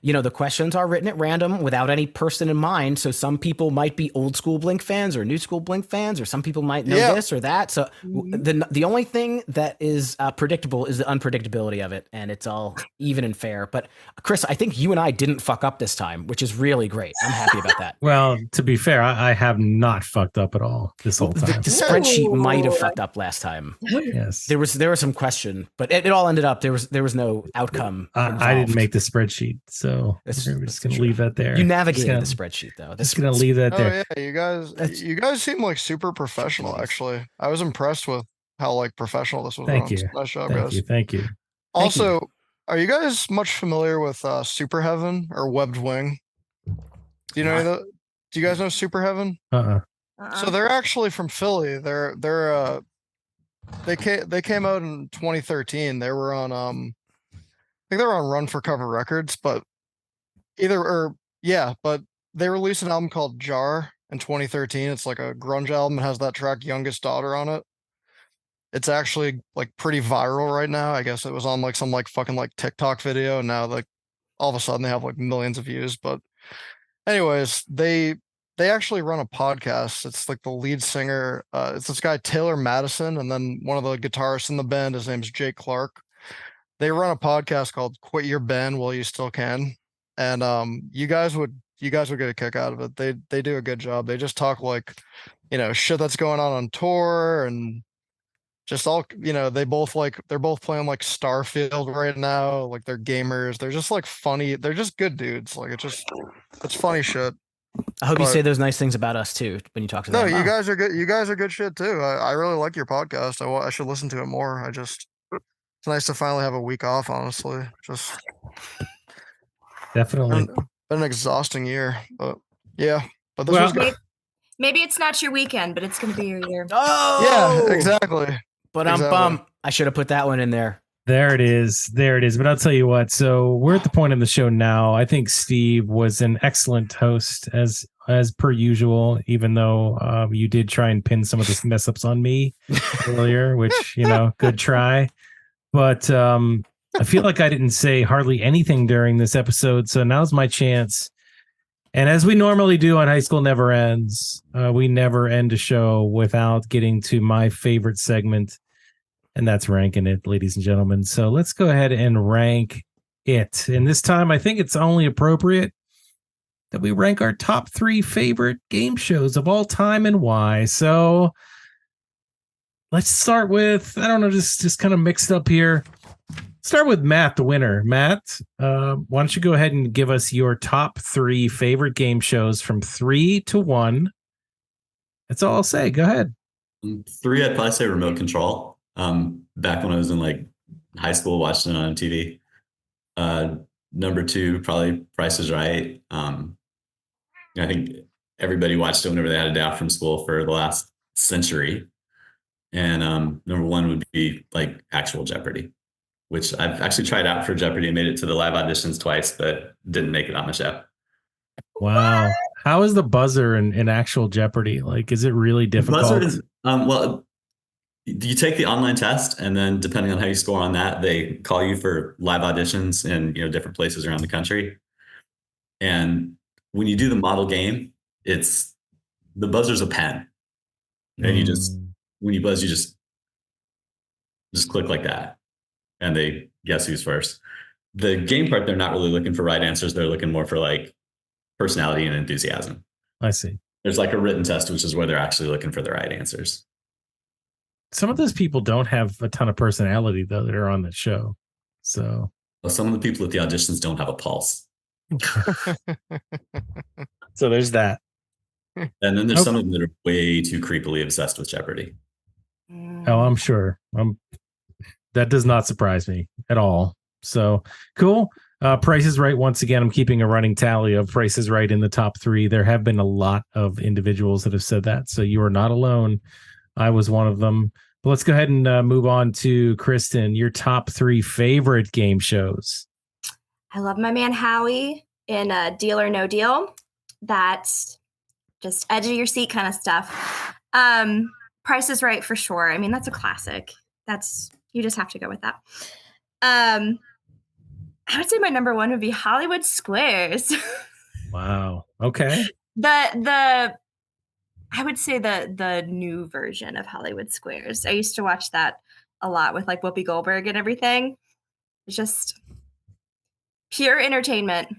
the questions are written at random without any person in mind. So some people might be old school Blink fans or new school Blink fans, or some people might know this or that. So the only thing that is predictable is the unpredictability of it, and it's all even and fair. But Chris, I think you and I didn't fuck up this time, which is really great. I'm happy about that. Well, to be fair, I have not fucked up at all this whole time. The spreadsheet might have fucked up last time. Yes, there was some question, but it all ended up there was no outcome. I didn't make the spreadsheet, so we're just gonna leave that there. You navigated the spreadsheet though. Just gonna leave that there. Oh yeah, you guys seem like super professional. Actually, I was impressed with how like professional this was. Thank you. Nice job, guys. Thank you. Also, are you guys much familiar with Super Heaven or Webbed Wing? Do you guys know Super Heaven? So they're actually from Philly. They came out in 2013. They were on I think they were on Run for Cover Records, but but they released an album called Jar in 2013. It's like a grunge album. It has that track Youngest Daughter on it. It's actually like pretty viral right now. I guess it was on like some like fucking like TikTok video, and now like all of a sudden they have like millions of views. But anyways, they actually run a podcast. It's like the lead singer, it's this guy Taylor Madison, and then one of the guitarists in the band, his name's Jake Clark. They run a podcast called Quit Your Band While You Still Can. And you guys would get a kick out of it. They do a good job. They just talk like, shit that's going on tour, and just all, they're both playing like Starfield right now. Like they're gamers. They're just like funny. They're just good dudes. Like it's funny shit. I hope you say those nice things about us too when you talk to them. No, you guys are good. You guys are good shit too. I really like your podcast. I should listen to it more. It's nice to finally have a week off, honestly. Just definitely been an exhausting year, but yeah. But this was good. Maybe it's not your weekend, but it's going to be your year. Oh, yeah, exactly. But I'm bummed. I should have put that one in there. There it is. But I'll tell you what. So we're at the point in the show now. I think Steve was an excellent host as per usual, even though you did try and pin some of the mess ups on me earlier, which, good try. But I feel like I didn't say hardly anything during this episode. So now's my chance. And as we normally do on High School Never Ends, we never end a show without getting to my favorite segment. And that's ranking it, ladies and gentlemen. So let's go ahead and rank it. And this time, I think it's only appropriate that we rank our top 3 favorite game shows of all time and why. So let's start with, I don't know, just kind of mixed up here. Start with Matt, the winner. Matt, why don't you go ahead and give us your top 3 favorite game shows from 3 to 1. That's all I'll say. Go ahead. 3, I'd probably say Remote Control. Back when I was in like high school, watching it on TV. Number 2, probably Price is Right. I think everybody watched it whenever they had a day off from school for the last century. And number 1 would be like actual Jeopardy, which I've actually tried out for Jeopardy and made it to the live auditions twice, but didn't make it on the show. Wow. How is the buzzer in actual Jeopardy? Like, is it really difficult? The buzzer is, well, you take the online test, and then depending on how you score on that, they call you for live auditions in different places around the country. And when you do the model game, it's the buzzer's a pen, and you just, when you buzz, you just click like that, and they guess who's first. The game part, they're not really looking for right answers. They're looking more for like personality and enthusiasm. I see. There's like a written test, which is where they're actually looking for the right answers. Some of those people don't have a ton of personality, though, that are on that show. So, well, some of the people at the auditions don't have a pulse. So there's that. And then there's some of them that are way too creepily obsessed with Jeopardy. Oh, I'm sure. That does not surprise me at all. So cool. Price is Right. Once again, I'm keeping a running tally of Price is Right in the top 3. There have been a lot of individuals that have said that. So you are not alone. I was one of them. But let's go ahead and move on to Krystin, your top 3 favorite game shows. I love my man Howie in Deal or No Deal. That's just edge of your seat kind of stuff. Price is Right for sure. I mean, that's a classic. You just have to go with that. I would say my number 1 would be Hollywood Squares. Wow. Okay. I would say the new version of Hollywood Squares. I used to watch that a lot with like Whoopi Goldberg and everything. It's just pure entertainment.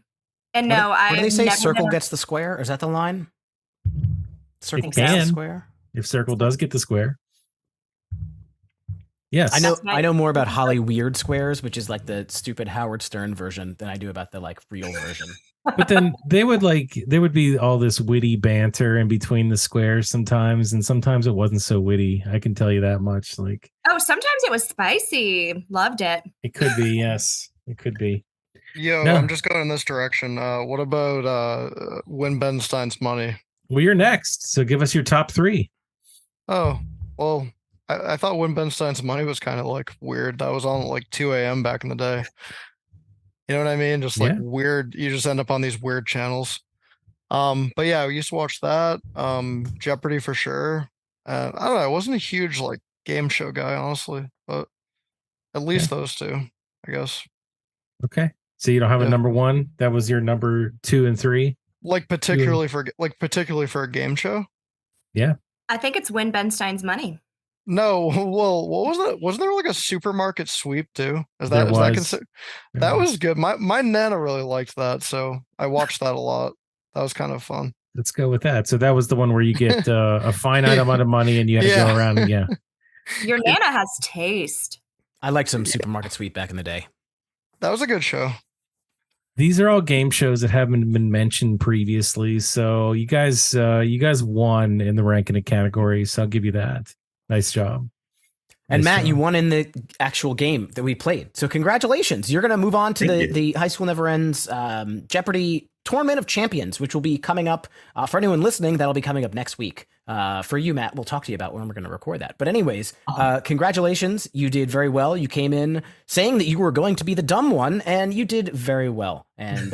And what do they say? Circle gets the square? Is that the line? Circle gets the square? If Circle does get the square. Yes. I know more about Holly Weird Squares, which is like the stupid Howard Stern version, than I do about the like real version. But then there would be all this witty banter in between the squares sometimes, and sometimes it wasn't so witty. I can tell you that much. Like, oh, sometimes it was spicy. Loved it. It could be, yes. It could be. Yo, no. I'm just going in this direction. What about Win Ben Stein's Money? Well, you're next. So give us your top 3. Oh, well, I thought Win Ben Stein's Money was kind of like weird. That was on like 2 a.m. back in the day. You know what I mean? Just like weird. You just end up on these weird channels. But yeah, we used to watch that. Jeopardy for sure. I don't know. I wasn't a huge like game show guy, honestly, but at least those 2, I guess. Okay. So you don't have a number 1? That was your number 2 and 3? Like particularly for a game show? Yeah. I think it's Win Ben Stein's Money. No, well, what was it? Wasn't there like a supermarket sweep too? That was good. My Nana really liked that, so I watched that a lot. That was kind of fun. Let's go with that. So that was the one where you get a finite amount of money and you had to go around. And, Your Nana has taste. I liked some supermarket sweep back in the day. That was a good show. These are all game shows that haven't been mentioned previously. So you guys won in the ranking of categories. So I'll give you that. Nice job. And Matt, you won in the actual game that we played. So congratulations. You're going to move on to the High School Never Ends Jeopardy Tournament of Champions, which will be coming up for anyone listening. That'll be coming up next week. For you, Matt, we'll talk to you about when we're going to record that. But anyways, congratulations. You did very well. You came in saying that you were going to be the dumb one, and you did very well. And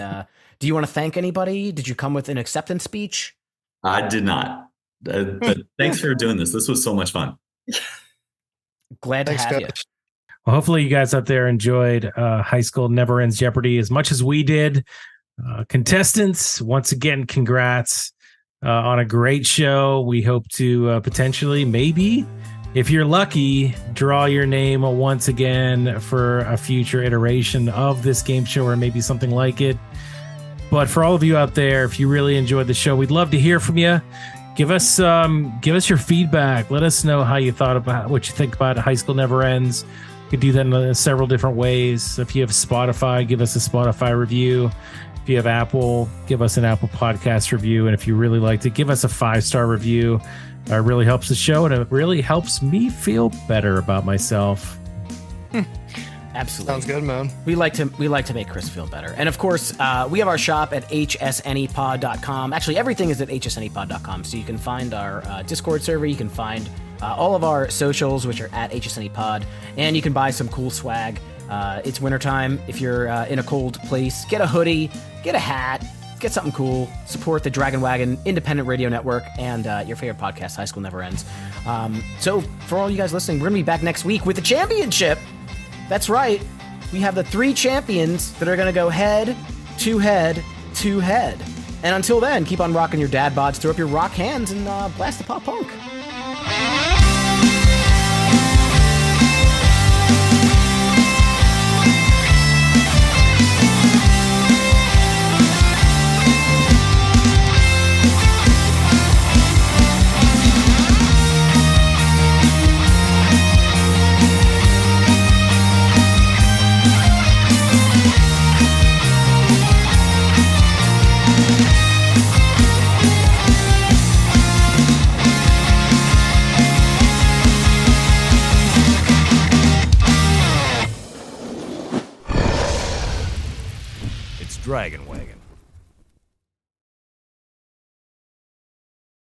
do you want to thank anybody? Did you come with an acceptance speech? I did not. But thanks for doing this. This was so much fun. Glad to have you. Well, hopefully you guys out there enjoyed High School Never Ends Jeopardy as much as we did. Contestants, once again, congrats on a great show. We hope to potentially, maybe, if you're lucky, draw your name once again for a future iteration of this game show or maybe something like it. But for all of you out there, if you really enjoyed the show, we'd love to hear from you. Give us your feedback. Let us know how you thought about what you think about High School Never Ends. You could do that in several different ways. If you have Spotify, give us a Spotify review. If you have Apple, give us an Apple Podcast review. And if you really liked it, give us a 5-star review. It really helps the show, and it really helps me feel better about myself. Absolutely. Sounds good, man. We like to make Chris feel better. And of course, we have our shop at hsnepod.com. Actually, everything is at hsnepod.com. So you can find our Discord server. You can find all of our socials, which are at hsnepod. And you can buy some cool swag. It's wintertime. If you're in a cold place, get a hoodie, get a hat, get something cool. Support the Dragon Wagon Independent Radio Network and your favorite podcast, High School Never Ends. So for all you guys listening, we're going to be back next week with the championship. That's right. We have the 3 champions that are going to go head to head to head. And until then, keep on rocking your dad bods, throw up your rock hands, and blast the pop punk. Dragon Wagon.